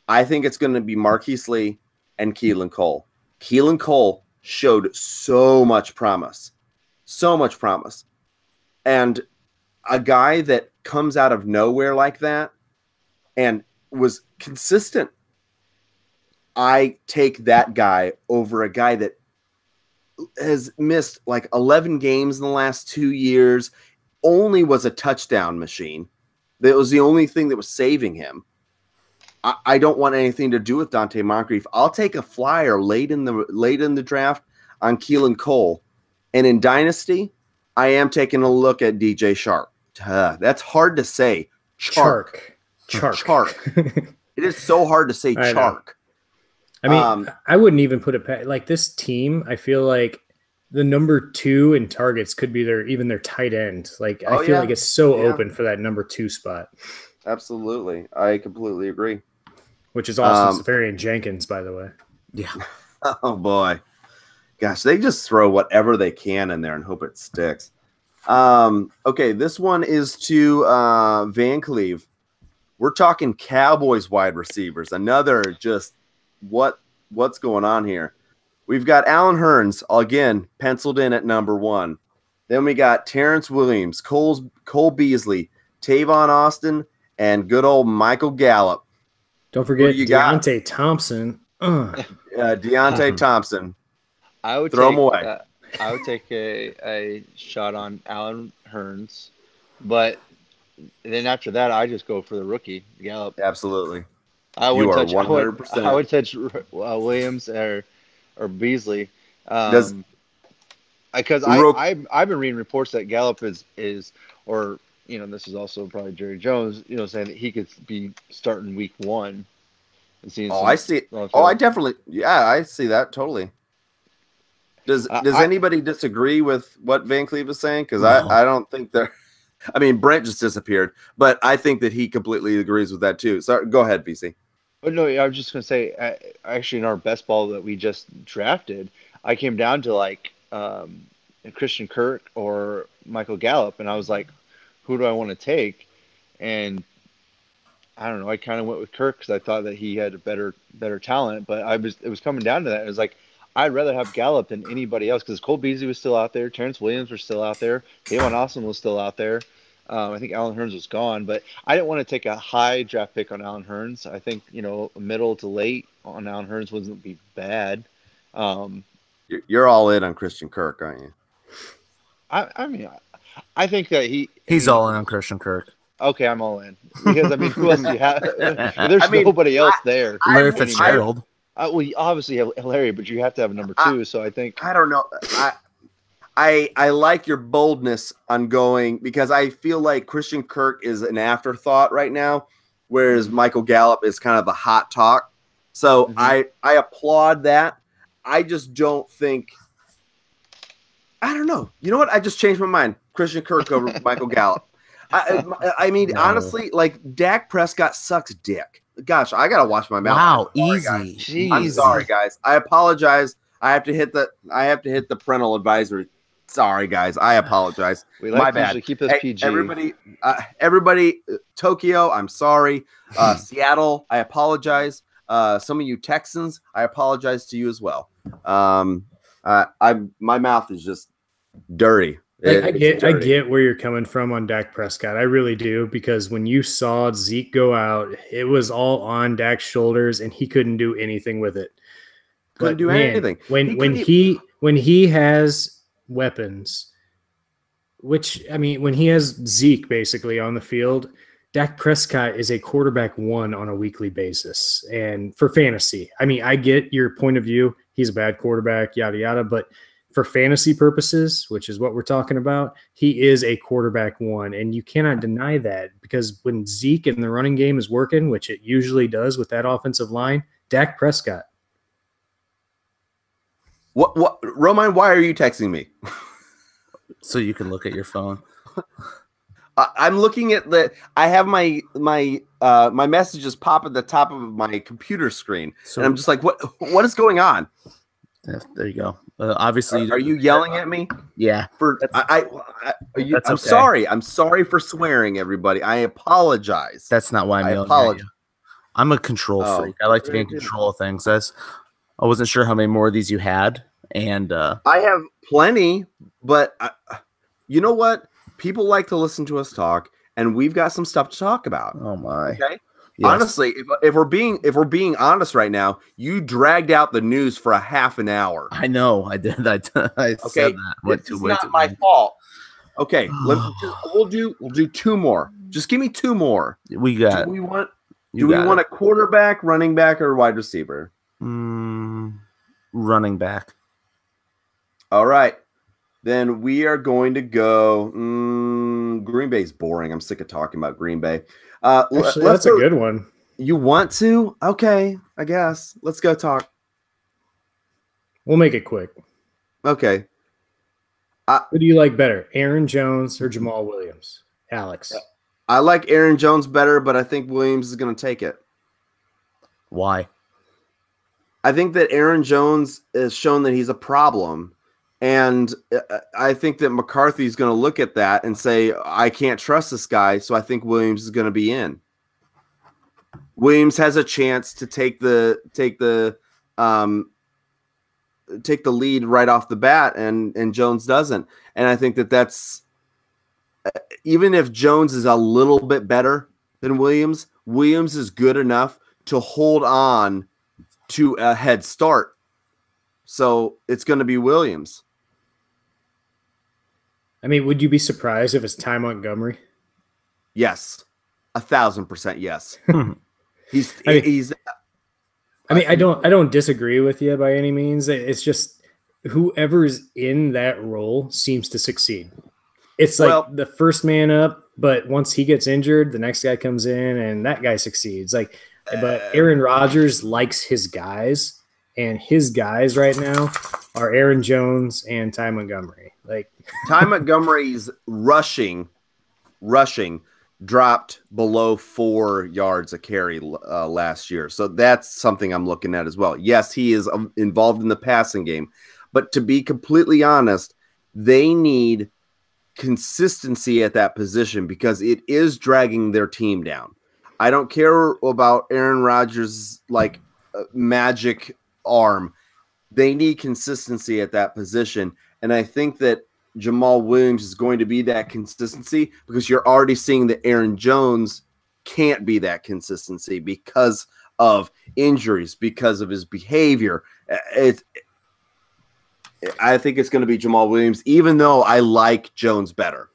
I think it's going to be Marquise Lee and Keelan Cole. Keelan Cole showed so much promise. And a guy that comes out of nowhere like that and was consistent, I take that guy over a guy that has missed like 11 games in the last 2 years, only was a touchdown machine. That was the only thing that was saving him. I don't want anything to do with Dante Moncrief. I'll take a flyer late in the draft on Keelan Cole. And in Dynasty, I am taking a look at DJ Chark. That's hard to say. Chark. It is so hard to say Chark. I mean, I wouldn't even put it past, like, this team. I feel like the number 2 in targets could be their tight end. Like, I feel like it's so open for that number 2 spot. Absolutely. I completely agree. Which is Austin Safarian Jenkins, by the way. Yeah. Oh boy. Gosh, they just throw whatever they can in there and hope it sticks. Okay, this one is to Van Cleve. We're talking Cowboys wide receivers. Another just what's going on here. We've got Allen Hurns, again, penciled in at number 1. Then we got Terrence Williams, Cole Beasley, Tavon Austin, and good old Michael Gallup. Don't forget Deontay Thompson. Deontay Thompson. I would throw him away. I would take a shot on Allen Hurns, but then after that, I just go for the rookie, Gallup. Absolutely. I would touch 100%. I would touch Williams or Beasley, because I've been reading reports that Gallup is or this is also probably Jerry Jones, saying that he could be starting week 1. I see. I definitely, I see that totally. Does anybody disagree with what Van Cleve is saying? Because I don't think they're. I mean, Brent just disappeared, but I think that he completely agrees with that too. So go ahead, VC. Oh, no, I was just going to say, actually, in our best ball that we just drafted, I came down to like Christian Kirk or Michael Gallup, and I was like, who do I want to take? And I don't know, I kind of went with Kirk because I thought that he had a better talent, but it was coming down to that. It was like, I'd rather have Gallup than anybody else because Cole Beasley was still out there, Terrence Williams was still out there, Tavon Austin was still out there. I think Allen Hurns was gone, but I didn't want to take a high draft pick on Allen Hurns. I think, middle to late on Allen Hurns wouldn't be bad. You're all in on Christian Kirk, aren't you? I mean, I think that he's all in on Christian Kirk. Okay, I'm all in. Because, I mean, who else do you have? There's nobody else there. Larry Fitzgerald. Well, you obviously have Larry, but you have to have a number 2, so I think... I don't know. I like your boldness on going because I feel like Christian Kirk is an afterthought right now, whereas Michael Gallup is kind of the hot talk. So I applaud that. I just don't think – I don't know. You know what? I just changed my mind. Christian Kirk over Michael Gallup. I mean, honestly, like Dak Prescott sucks dick. Gosh, I gotta wash my mouth. Wow, I'm sorry, easy. Jeez. I'm sorry, guys. I apologize. I have to hit the parental advisory. Sorry, guys. I apologize. We My like to bad. usually keep this Hey, PG. everybody, Tokyo, I'm sorry. Seattle, I apologize. Some of you Texans, I apologize to you as well. My mouth is just dirty. I get where you're coming from on Dak Prescott. I really do, because when you saw Zeke go out, it was all on Dak's shoulders, and he couldn't do anything with it. Couldn't do anything. When he has weapons, which, I mean, when he has Zeke basically on the field, Dak Prescott is a quarterback one on a weekly basis. And for fantasy, I mean, I get your point of view. He's a bad quarterback, yada, yada. But for fantasy purposes, which is what we're talking about, he is a quarterback one. And you cannot deny that, because when Zeke in the running game is working, which it usually does with that offensive line, Dak Prescott. What, Roman, why are you texting me? So you can look at your phone. I'm looking at I have my messages pop at the top of my computer screen, and I'm just like, what is going on? Yeah, there you go. Obviously, are you yelling at me? Yeah. I'm sorry. I'm sorry for swearing, everybody. I apologize. That's not why I'm yelling at you. I'm a control freak. I like to be in control of things. I wasn't sure how many more of these you had, and I have plenty, but you know what? People like to listen to us talk, and we've got some stuff to talk about. Oh my! Okay. Yes. Honestly, if we're being honest right now, you dragged out the news for a half an hour. I know. I did. I said that. It's not my fault. Okay, we'll do two more. Just give me two more. Do we want a quarterback, running back, or wide receiver? Running back. All right. Then we are going to go. Green Bay's boring. I'm sick of talking about Green Bay. Actually, that's a good one. You want to? Okay, I guess. Let's go talk. We'll make it quick. Okay. Who do you like better, Aaron Jones or Jamal Williams? Alex. I like Aaron Jones better, but I think Williams is going to take it. Why? I think that Aaron Jones has shown that he's a problem. And I think that McCarthy is going to look at that and say, I can't trust this guy, so I think Williams is going to be in. Williams has a chance to take the lead right off the bat, and Jones doesn't. And I think that's even if Jones is a little bit better than Williams, Williams is good enough to hold on to a head start. So it's going to be Williams. I mean, would you be surprised if it's Ty Montgomery? Yes. 1,000% yes. I don't disagree with you by any means. It's just whoever's in that role seems to succeed. It's like the first man up, but once he gets injured, the next guy comes in and that guy succeeds. But Aaron Rodgers likes his guys, and his guys right now are Aaron Jones and Ty Montgomery. Ty Montgomery's rushing dropped below 4 yards a carry last year. So that's something I'm looking at as well. Yes, he is involved in the passing game, but to be completely honest, they need consistency at that position because it is dragging their team down. I don't care about Aaron Rodgers' magic arm. They need consistency at that position. And I think that Jamal Williams is going to be that consistency because you're already seeing that Aaron Jones can't be that consistency because of injuries, because of his behavior. I think it's going to be Jamal Williams, even though I like Jones better.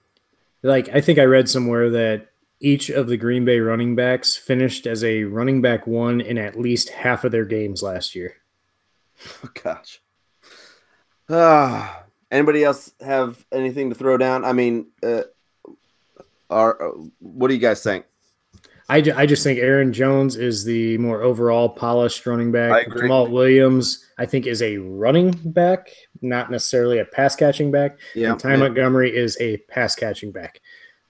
I think I read somewhere that each of the Green Bay running backs finished as a running back one in at least half of their games last year. Oh, gosh. Anybody else have anything to throw down? I mean, what do you guys think? I just think Aaron Jones is the more overall polished running back. I agree. Jamal Williams, I think, is a running back, not necessarily a pass catching back. Yeah. And Ty Montgomery is a pass catching back.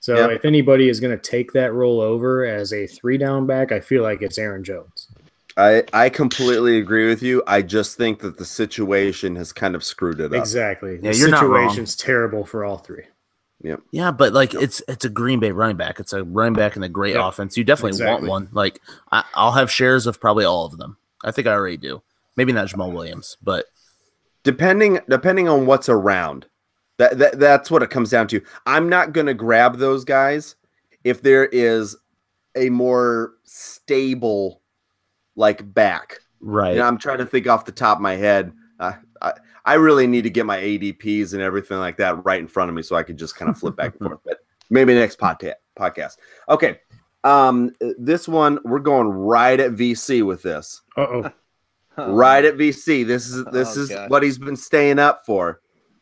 So if anybody is going to take that role over as a 3-down back, I feel like it's Aaron Jones. I completely agree with you. I just think that the situation has kind of screwed it up. Exactly. Yeah, The you're not wrong. situation's terrible for all three. Yep. Yeah, but like it's a Green Bay running back. It's a running back in a great offense. You definitely want one. Like I'll have shares of probably all of them. I think I already do. Maybe not Jamal Williams, but depending on what's around, that's what it comes down to. I'm not going to grab those guys if there is a more stable like back. Right. You know, I'm trying to think off the top of my head. I really need to get my ADPs and everything like that right in front of me so I can just kind of flip back and forth. But maybe next podcast. Okay. This one, we're going right at VC with this. Right at VC. This is what he's been staying up for.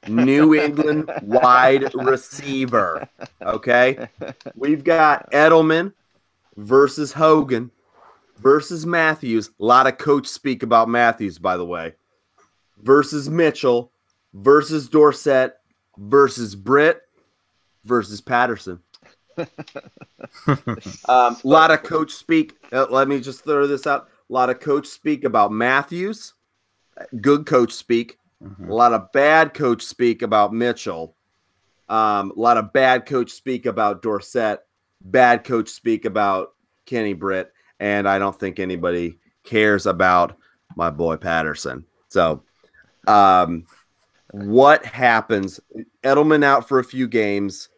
New England wide receiver. Okay. We've got Edelman versus Hogan versus Matthews. A lot of coach speak about Matthews, by the way. Versus Mitchell versus Dorsett versus Britt versus Patterson. A lot of coach speak. Let me just throw this out. A lot of coach speak about Matthews. Good coach speak. A lot of bad coach speak about Mitchell. A lot of bad coach speak about Dorsett. Bad coach speak about Kenny Britt. And I don't think anybody cares about my boy Patterson. So what happens? Edelman out for a few games.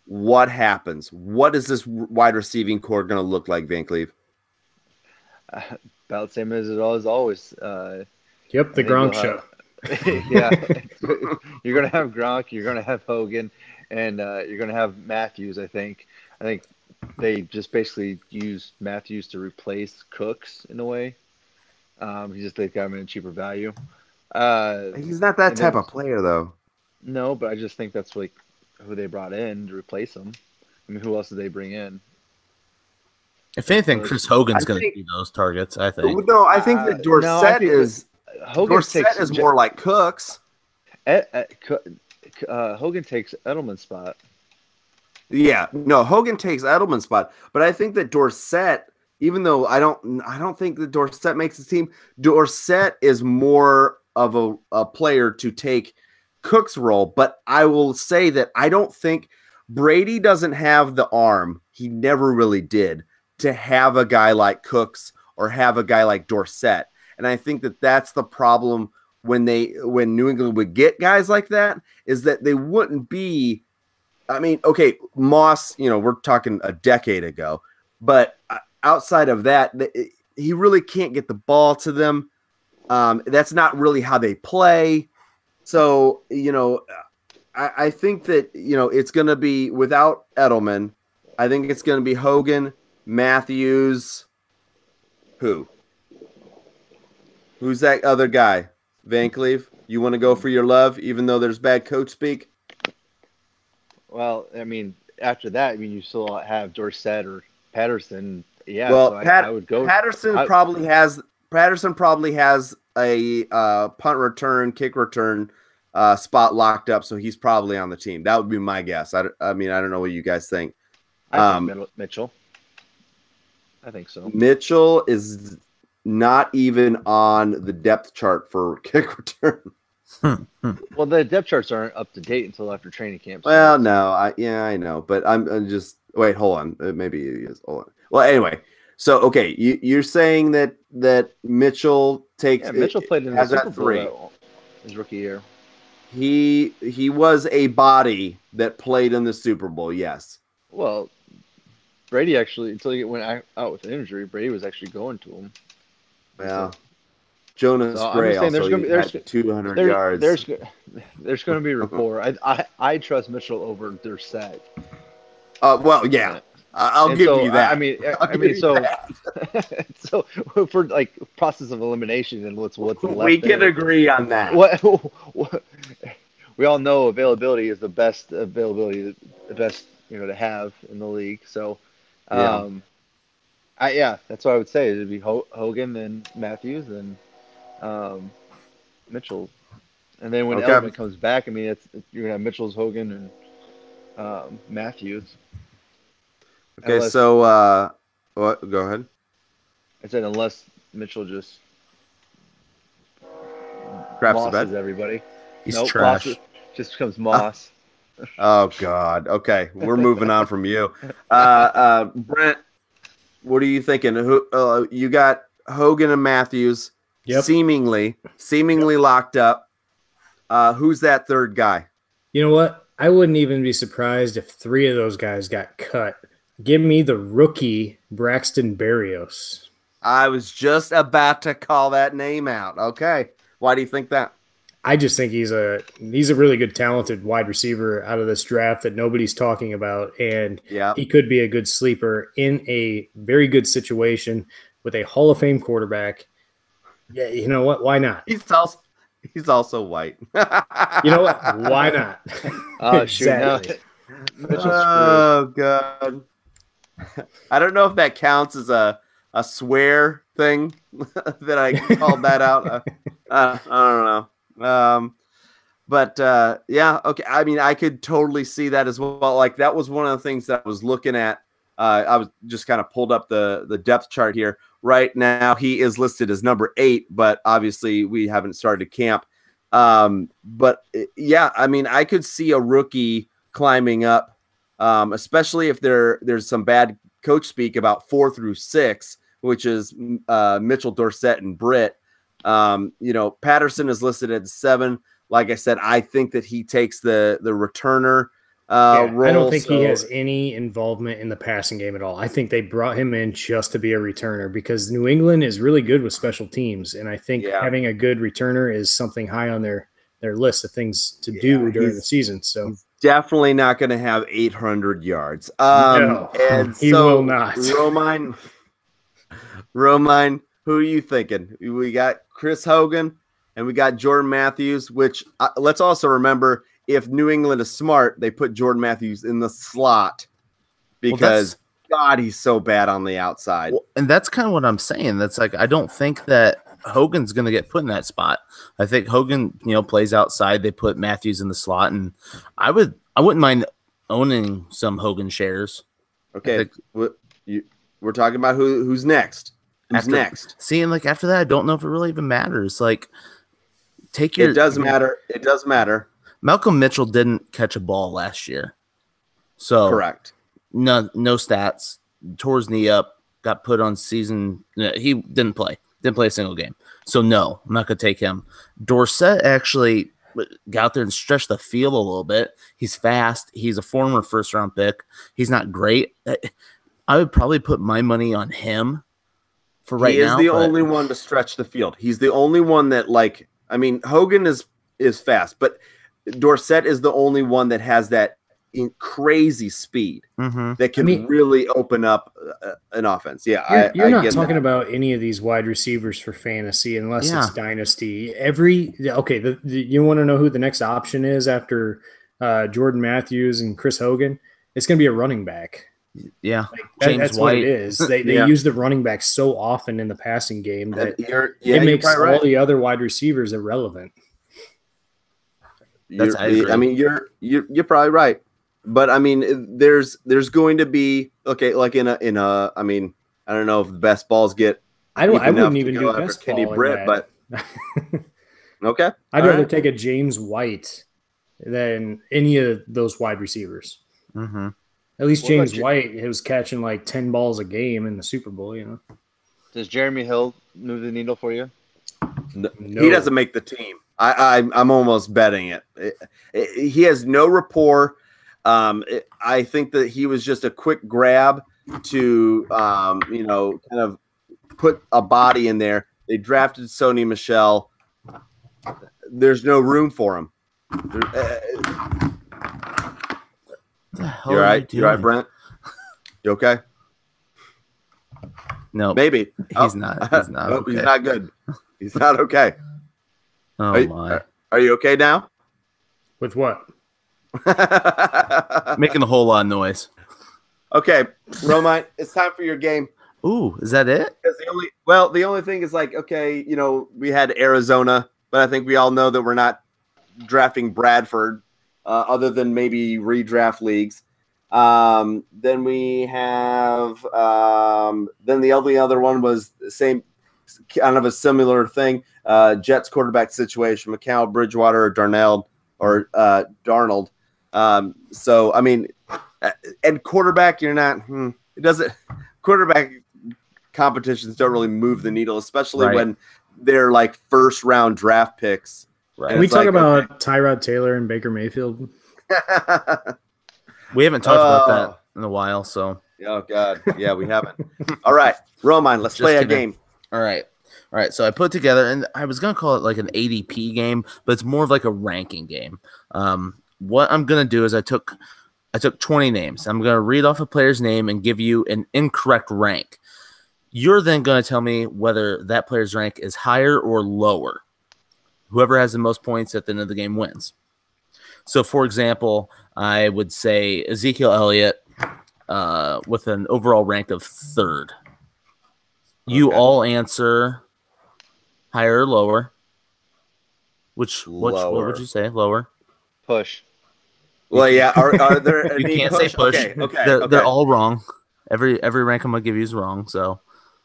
What happens? What is this wide receiving core going to look like, Van Cleve? About the same as it always. The Gronk show. Yeah. You're going to have Gronk. You're going to have Hogan. And you're going to have Matthews, I think. I think they just basically used Matthews to replace Cooks in a way. They got him in a cheaper value. He's not that type of player, though. No, but I just think that's like who they brought in to replace him. I mean, who else did they bring in? If anything, Chris Hogan's going to do those targets, I think. No, I think that Dorsett is more like Cooks. Hogan takes Edelman's spot. Yeah, no, Hogan takes Edelman's spot, but I think that Dorsett, even though I don't think that Dorsett makes the team, Dorsett is more of a player to take Cook's role. But I will say that I don't think Brady doesn't have the arm. He never really did to have a guy like Cooks or have a guy like Dorsett. And I think that that's the problem when New England would get guys like that, is that they wouldn't be. I mean, okay, Moss, we're talking a decade ago, but outside of that, he really can't get the ball to them. That's not really how they play. So, I think that, it's going to be without Edelman. I think it's going to be Hogan, Matthews. Who's that other guy? Van Cleve? You want to go for your love, even though there's bad coach speak? Well, I mean, after that, you still have Dorsett or Patterson. Yeah. Well, so I would go. Patterson probably has a punt return, kick return spot locked up, so he's probably on the team. That would be my guess. I don't know what you guys think. I think Mitchell. I think so. Mitchell is not even on the depth chart for kick return. Well, the depth charts aren't up to date until after training camp. So. Well, no, I know, but I'm just wait. Hold on, maybe it is. Hold on. Well, anyway, so okay, you're saying that Mitchell takes. Yeah, Mitchell played in the Super Bowl his rookie year. He was a body that played in the Super Bowl. Yes. Well, Brady actually, until he went out with an injury, Brady was actually going to him. Yeah. Jonas Gray also had 200 yards. There's going to be rapport. I trust Mitchell over Dorsett. Well, yeah, I'll give you that. So for like process of elimination and what's left, we can agree on that. What we all know, availability is the best to have in the league. So, that's what I would say. It'd be Hogan and Matthews and Mitchell, and then when Edelman comes back, I mean, you're gonna have Mitchell's, Hogan, Matthews. Okay, Unless, so what? Go ahead. I said unless Mitchell just Craps the mosses bed. everybody. He's Nope, trash. just becomes moss. Oh God. Okay, we're moving on from you. Brent, what are you thinking? Who you got? Hogan and Matthews, Yep. seemingly locked up. Who's that third guy? You know what? I wouldn't even be surprised if 3 of those guys got cut. Give me the rookie Braxton Berrios. I was just about to call that name out. Okay, why do you think that? I just think he's a really good, talented wide receiver out of this draft that nobody's talking about, and Yeah, he could be a good sleeper in a very good situation with a Hall of Fame quarterback. Yeah, you know what? Why not? he's also white. You know what? Why not? Oh shoot! No, Exactly. Mitchell's screwed. Oh God. I don't know if that counts as a swear thing that I called that out. I don't know. But yeah, okay. I mean, I could totally see that as well. Like that was one of the things that I was looking at. I was just kind of pulled up the depth chart here. Right now, he is listed as number 8, but obviously we haven't started camp. But yeah, I mean, I could see a rookie climbing up, especially if there's some bad coach speak about 4 through 6, which is Mitchell, Dorsett, and Britt. Patterson is listed at 7. Like I said, I think that he takes the returner role. I don't think he has any involvement in the passing game at all. I think they brought him in just to be a returner because New England is really good with special teams, and I think having a good returner is something high on their list of things to do during the season. So he's definitely not going to have 800 yards. No, and he will not. Romine, who are you thinking? We got Chris Hogan and we got Jordan Matthews, which let's also remember, if New England is smart, they put Jordan Matthews in the slot because, God, he's so bad on the outside. Well, and that's kind of what I'm saying. That's like, I don't think that Hogan's going to get put in that spot. I think Hogan, plays outside. They put Matthews in the slot, and I wouldn't mind owning some Hogan shares. Okay, we're talking about who's next. Who's next? Seeing like after that, I don't know if it really even matters. Like, it does matter. It does matter. Malcolm Mitchell didn't catch a ball last year, so correct. No stats. Tore his knee up. Got put on season. He didn't play. Didn't play a single game. So no, I'm not gonna take him. Dorsett actually got out there and stretched the field a little bit. He's fast. He's a former first-round pick. He's not great. I would probably put my money on him for right now. He is the only one to stretch the field. He's the only one that, Hogan is fast, but Dorsett is the only one that has that crazy speed that can really open up an offense. Yeah, you're not talking about any of these wide receivers for fantasy unless it's dynasty. You want to know who the next option is after Jordan Matthews and Chris Hogan? It's going to be a running back. Yeah, that's White. What it is. They use the running back so often in the passing game that it makes all the other wide receivers irrelevant. You're probably right, but I mean, there's going to be like in a I mean, I don't know if the best balls get. I wouldn't even do best Kenny ball Britt, but okay. I'd rather take a James White than any of those wide receivers. At least James White was catching like 10 balls a game in the Super Bowl. Does Jeremy Hill move the needle for you? No. He doesn't make the team. I'm almost betting it. He has no rapport. I think that he was just a quick grab to, kind of put a body in there. They drafted Sony Michel. There's no room for him. You all right? You all right, Brent? You okay? No, maybe he's not. He's not. Okay. He's not good. He's not okay. Oh my! Are you okay now? With what? Making a whole lot of noise. Okay, Romine, it's time for your game. Ooh, is that it? The only thing is we had Arizona, but I think we all know that we're not drafting Bradford other than maybe redraft leagues. Then we have then the only other one was the same kind of a similar thing. Jets quarterback situation: McCall, Bridgewater, or Darnold. So I mean, and quarterback, you're not. It doesn't. Quarterback competitions don't really move the needle, especially when they're like first round draft picks. Right. Can we talk about Tyrod Taylor and Baker Mayfield? We haven't talked about that in a while, so. Oh God, yeah, we haven't. All right, Roman, let's play a game. All right. So I put together, and I was gonna call it like an ADP game, but it's more of like a ranking game. What I'm gonna do is I took 20 names. I'm gonna read off a player's name and give you an incorrect rank. You're then gonna tell me whether that player's rank is higher or lower. Whoever has the most points at the end of the game wins. So, for example, I would say Ezekiel Elliott with an overall rank of 3rd. You all answer higher or lower. What would you say? Lower. Push. Well, yeah. Are there? You can't say push. Okay. They're all wrong. Every rank I'm gonna give you is wrong. So.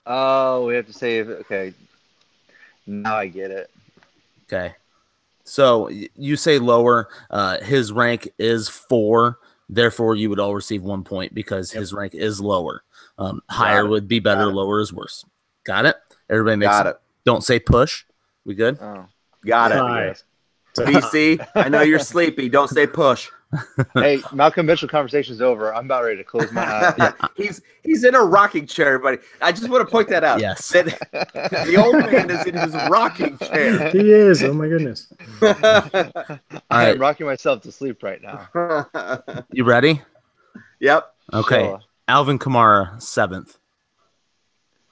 Oh, we have to say okay. Now I get it. Okay. So you say lower. His rank is 4. Therefore, you would all receive 1 point because his rank is lower. Higher would be better. Lower is worse. Got it? Everybody makes it. Don't say push. We good? Oh. Got it. VC, I know you're sleepy. Don't say push. Hey, Malcolm Mitchell conversation's over. I'm about ready to close my eyes. Yeah. He's in a rocking chair, everybody. I just want to point that out. Yes. The old man is in his rocking chair. He is. Oh my goodness. I'm rocking myself to sleep right now. You ready? Yep. Okay. Sure. Alvin Kamara, 7th.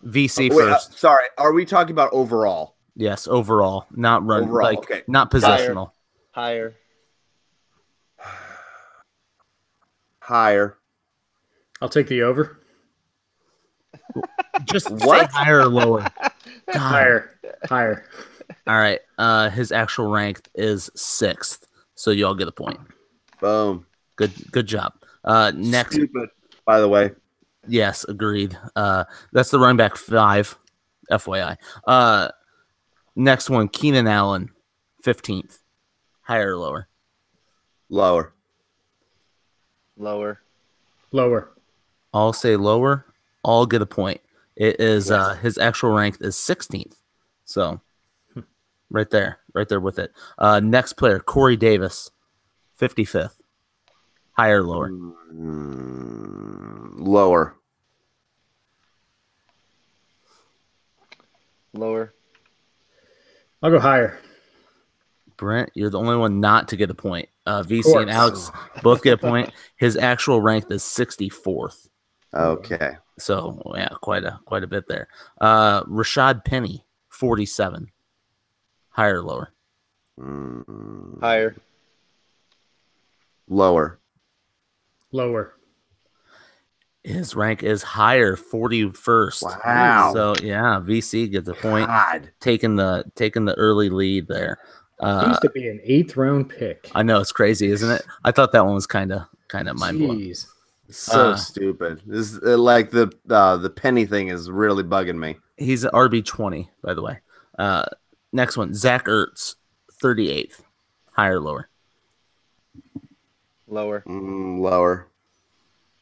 VC first. Sorry. Are we talking about overall? Yes, overall, not run, overall, not positional. Higher. Higher. I'll take the over. Just say higher or lower. Higher. All right. His actual rank is 6th, so you all get a point. Boom. Good job. Next. Stupid, by the way. Yes, agreed. That's the running back 5, FYI. Next one, Keenan Allen, 15th. Higher or lower? Lower. I'll say lower. I'll get a point. It is his actual rank is 16th. So right there with it. Next player, Corey Davis, 55th. Higher or lower? Lower. I'll go higher. Brent, you're the only one not to get a point. VC and Alex both get a point. His actual rank is 64th. Okay. So yeah, quite a bit there. Rashad Penny, 47. Higher or lower? Higher. Lower. His rank is higher, 41st. Wow. So yeah, VC gets a point. God. Taking the early lead there. He used to be an 8th round pick. I know, it's crazy, isn't it? I thought that one was kind of mind blowing. So stupid. This is like the penny thing is really bugging me. He's RB20, by the way. Next one, Zach Ertz, 38th. Higher or lower? Lower. Lower.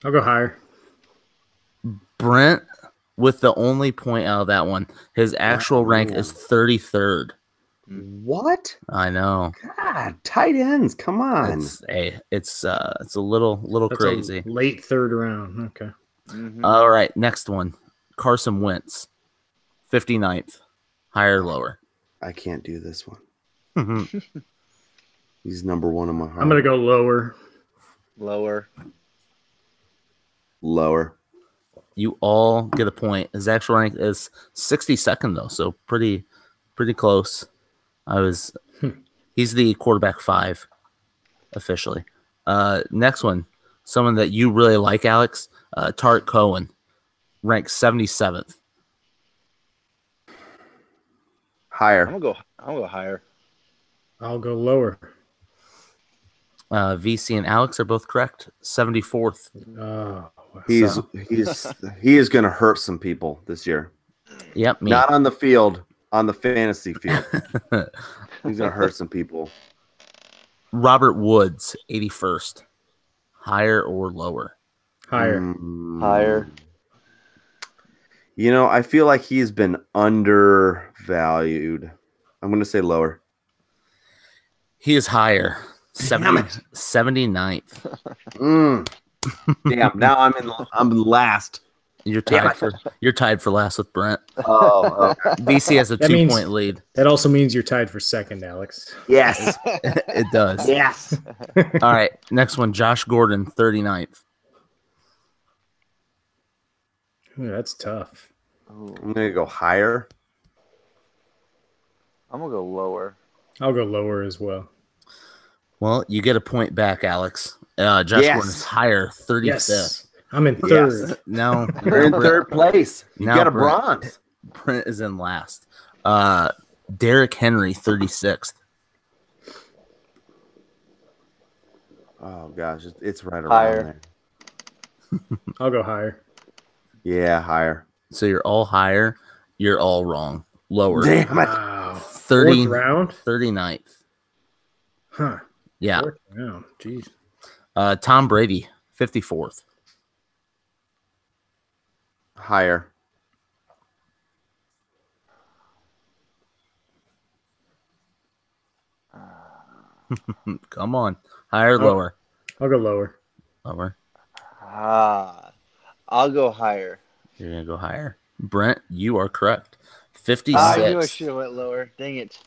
I'll go higher. Brent, with the only point out of that one, his actual rank is 33rd. What? I know. God, tight ends. Come on. It's a little That's crazy. Late 3rd round. Okay. Mm-hmm. All right, next one. Carson Wentz, 59th. Higher or lower? I can't do this one. He's number 1 in my heart. I'm going to go lower. Lower. You all get a point. His actual rank is 62nd, though, so pretty close. He's the quarterback 5, officially. Next one, someone that you really like, Alex, Tariq Cohen, ranked 77th. Higher. I'm gonna go higher. I'll go lower. VC and Alex are both correct. 74th. Oh, He is going to hurt some people this year. Yep, me. Not on the field, on the fantasy field. He's going to hurt some people. Robert Woods, 81st. Higher or lower? higher. Higher. You know, I feel like he's been undervalued. I'm going to say lower. He is higher. Damn it. 79th. Damn, now I'm last. You're tied for last with Brent. Oh, okay. VC has a That 2-point lead. That also means you're tied for second, Alex. Yes. It does. Yes. All right. Next one, Josh Gordon, 39th. Ooh, that's tough. I'm going to go higher. I'm gonna go lower. I'll go lower as well. Well, you get a point back, Alex. Josh Gordon is higher, 35th. Yes. I'm in third. Yes. Now You're in third place. You Now got a Brent. bronze. Brent is in last. Derrick Henry, 36th. Oh, gosh. It's right around Higher. there. I'll go higher. Yeah, higher. So you're all higher. You're all wrong. Lower. Damn it. Wow. 30, Fourth round? 39th. Huh. Yeah. Fourth round. Jeez. Tom Brady, 54th. Higher. Come on. Higher, lower? I'll go lower. Lower. I'll go higher. You're going to go higher. Brent, you are correct. I knew I 56. should have went lower. Dang it.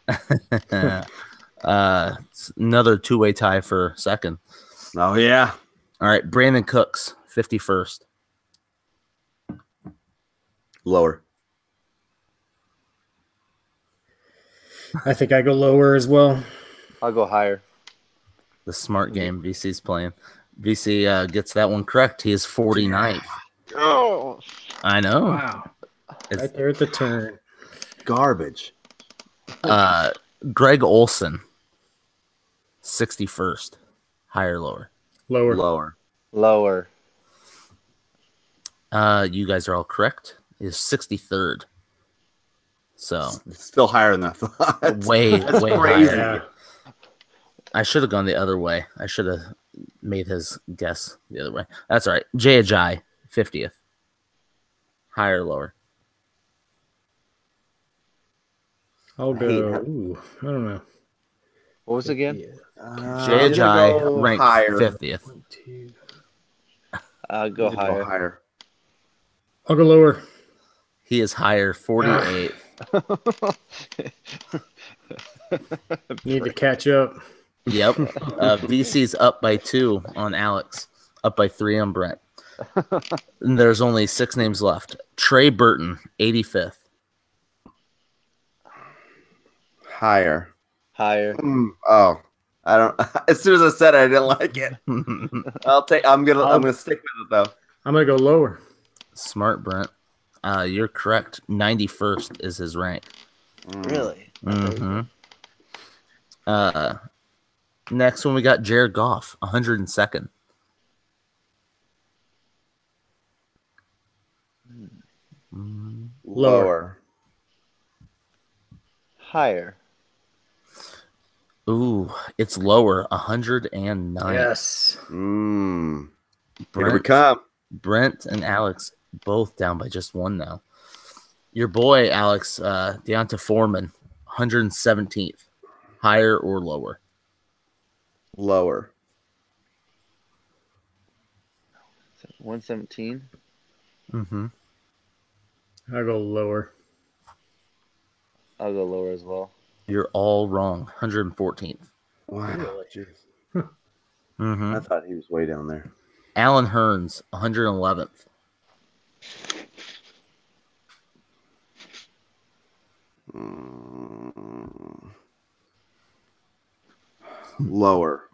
It's another two-way tie for second. Oh, yeah. All right. Brandon Cooks, 51st. Lower. I think I go lower as well. I'll go higher. The smart game VC's playing. VC gets that one correct. He is 49th. Oh, I know. Wow. It's- Right there at the turn. Garbage. Greg Olson, 61st. Higher, lower? Lower. Lower. lower. You guys are all correct. Is 63rd. So It's still higher than I thought. way crazy. higher. Yeah. I should have gone the other way. I should have made his guess the other way. That's all right. Jay Ajayi, 50th. Higher, lower? I'll hate go. him. Ooh, I don't know. What was it again? Jay I'm gonna Ajayi go ranked higher. 50th. I'll go I'm gonna higher. go higher. I'll go lower. He is higher, 48th. Need to catch up. Yep. VC's up by 2 on Alex, up by 3 on Brent. And there's only 6 names left. Trey Burton, 85th. Higher. Higher. Oh, I don't. As soon as I said it, I didn't like it. I'm gonna stick with it though. I'm gonna go lower. Smart, Brent. You're correct. 91st is his rank. Really? Mm-hmm. Next one, we got Jared Goff, 102nd. Lower. Higher. Ooh, it's lower, 109. Yes. Here we Brent, come. Brent and Alex both down by just 1 now. Your boy, Alex, Deonta Foreman, 117th. Higher or lower? Lower. 117. Mm-hmm. I'll go lower. I'll go lower as well. You're all wrong. 114th. Wow. Jeez. Mm-hmm. I thought he was way down there. Alan Hearns, 111th. Lower.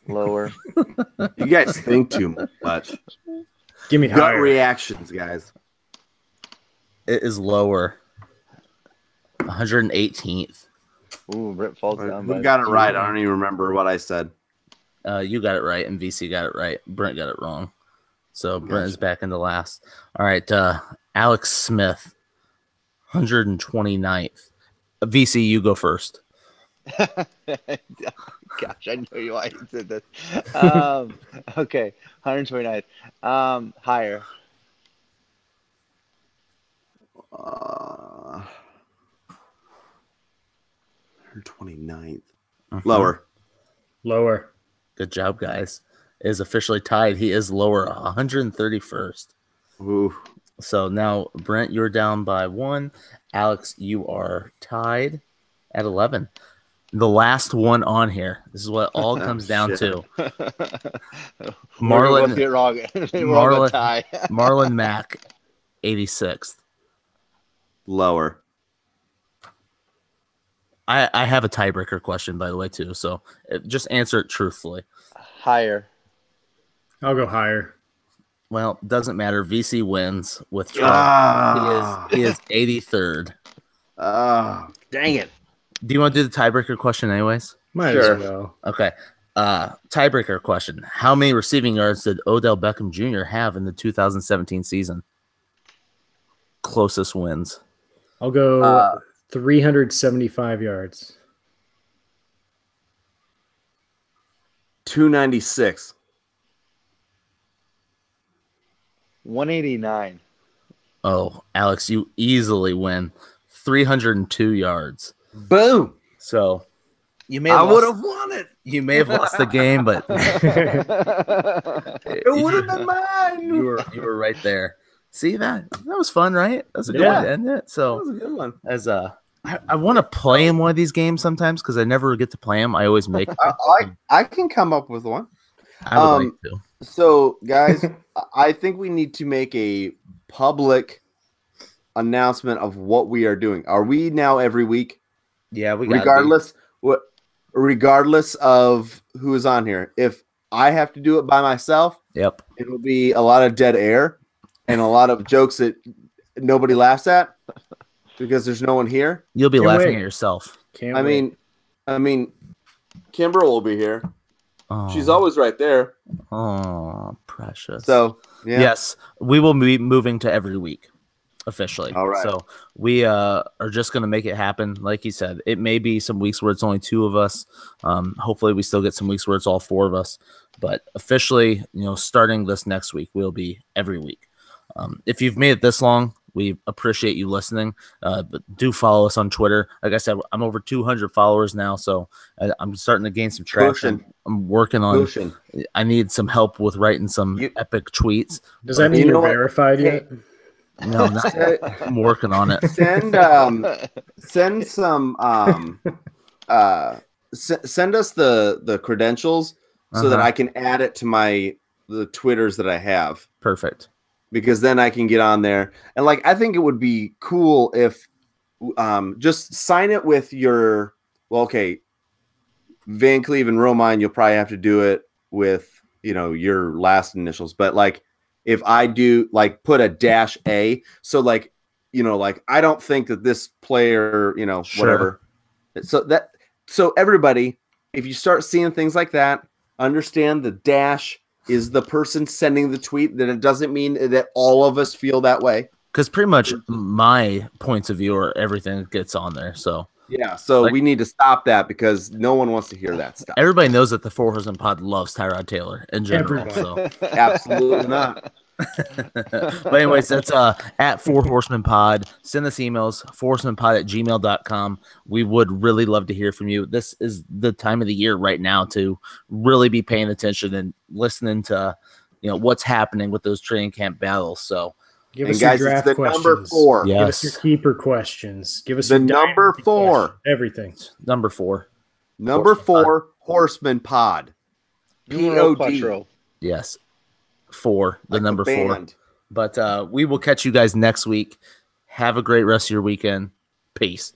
Lower. You guys think too much. Give me Gut higher. reactions, guys. It is lower. 118th. Ooh, Brent falls down. Who got it right? I don't even remember what I said. You got it right, and VC got it right. Brent got it wrong. So Brent is Gotcha. back in the last. All right, Alex Smith, 129th. VC, you go first. Gosh, I know you why you said this. Okay, 129th. Higher. 129th. Lower. Lower. Good job, guys. Is officially tied. He is lower, 131st. Ooh. So now, Brent, you're down by 1. Alex, you are tied at 11. The last one on here. This is what all comes down to. Marlon get wrong. Marlon Mack, 86th. Lower. I have a tiebreaker question, by the way, too. So just answer it truthfully. Higher. I'll go higher. Well, doesn't matter. VC wins with 12. He is 83rd. Dang it. Do you want to do the tiebreaker question anyways? Might Sure. as well. Okay. Tiebreaker question. How many receiving yards did Odell Beckham Jr. have in the 2017 season? Closest wins. I'll go 375 yards. 296. 189. Oh, Alex, you easily win. 302 yards. Boom. So you may I have would lost, have won it. you may have lost the game, but It would have been mine. you were right there. See that was fun, right? That's a good Yeah. way to end it. That So was a good one. as I want to play in one of these games sometimes because I never get to play them. I always make. I can come up with one. I would like to. So, guys, I think we need to make a public announcement of what we are doing. Are we now every week? Yeah, we got regardless of who is on here. If I have to do it by myself, Yep. it will be a lot of dead air and a lot of jokes that nobody laughs at because there's no one here. You'll be Can't laughing wait. at yourself. Can't I wait. mean, Kimber will be here. Oh, She's always right there. oh, precious. So, yeah. yes, we will be moving to every week officially. All right. So we are just going to make it happen. Like you said, it may be some weeks where it's only 2 of us. Hopefully we still get some weeks where it's all 4 of us. But officially, starting this next week, we'll be every week. If you've made it this long, we appreciate you listening. But do follow us on Twitter. Like I said, I'm over 200 followers now, so I'm starting to gain some traction. I'm working on. Pushing. I need some help with writing some epic tweets. Does that mean You know you're what? verified yet? No, not yet. I'm working on it. Send some send us the credentials so that I can add it to the Twitters that I have, Perfect. because then I can get on there. And I think it would be cool if just sign it with your Van Cleve and Romine, you'll probably have to do it with your last initials, but if I do put a -A, so I don't think that this player, Sure. whatever. So everybody, if you start seeing things like that, understand the dash is the person sending the tweet, that it doesn't mean that all of us feel that way. Because pretty much my points of view or everything gets on there. So Yeah. So we need to stop that because no one wants to hear that stuff. everybody knows that the Four Horsemen Pod loves Tyrod Taylor in general. Everybody. So Absolutely not. but anyways, that's at Four Horsemen Pod. Send us emails, fourhorsemenpod@gmail.com. We would really love to hear from you. This is the time of the year right now to really be paying attention and listening to what's happening with those training camp battles. So Give And us your guys, it's draft the questions. number 4. Yeah. Give us your keeper questions. Give us The your number dynasty 4. questions. Everything. number 4. Number 4, Horseman Pod. Numero POD. quattro. Yes. 4. The Like number 4. band. But we will catch you guys next week. Have a great rest of your weekend. Peace.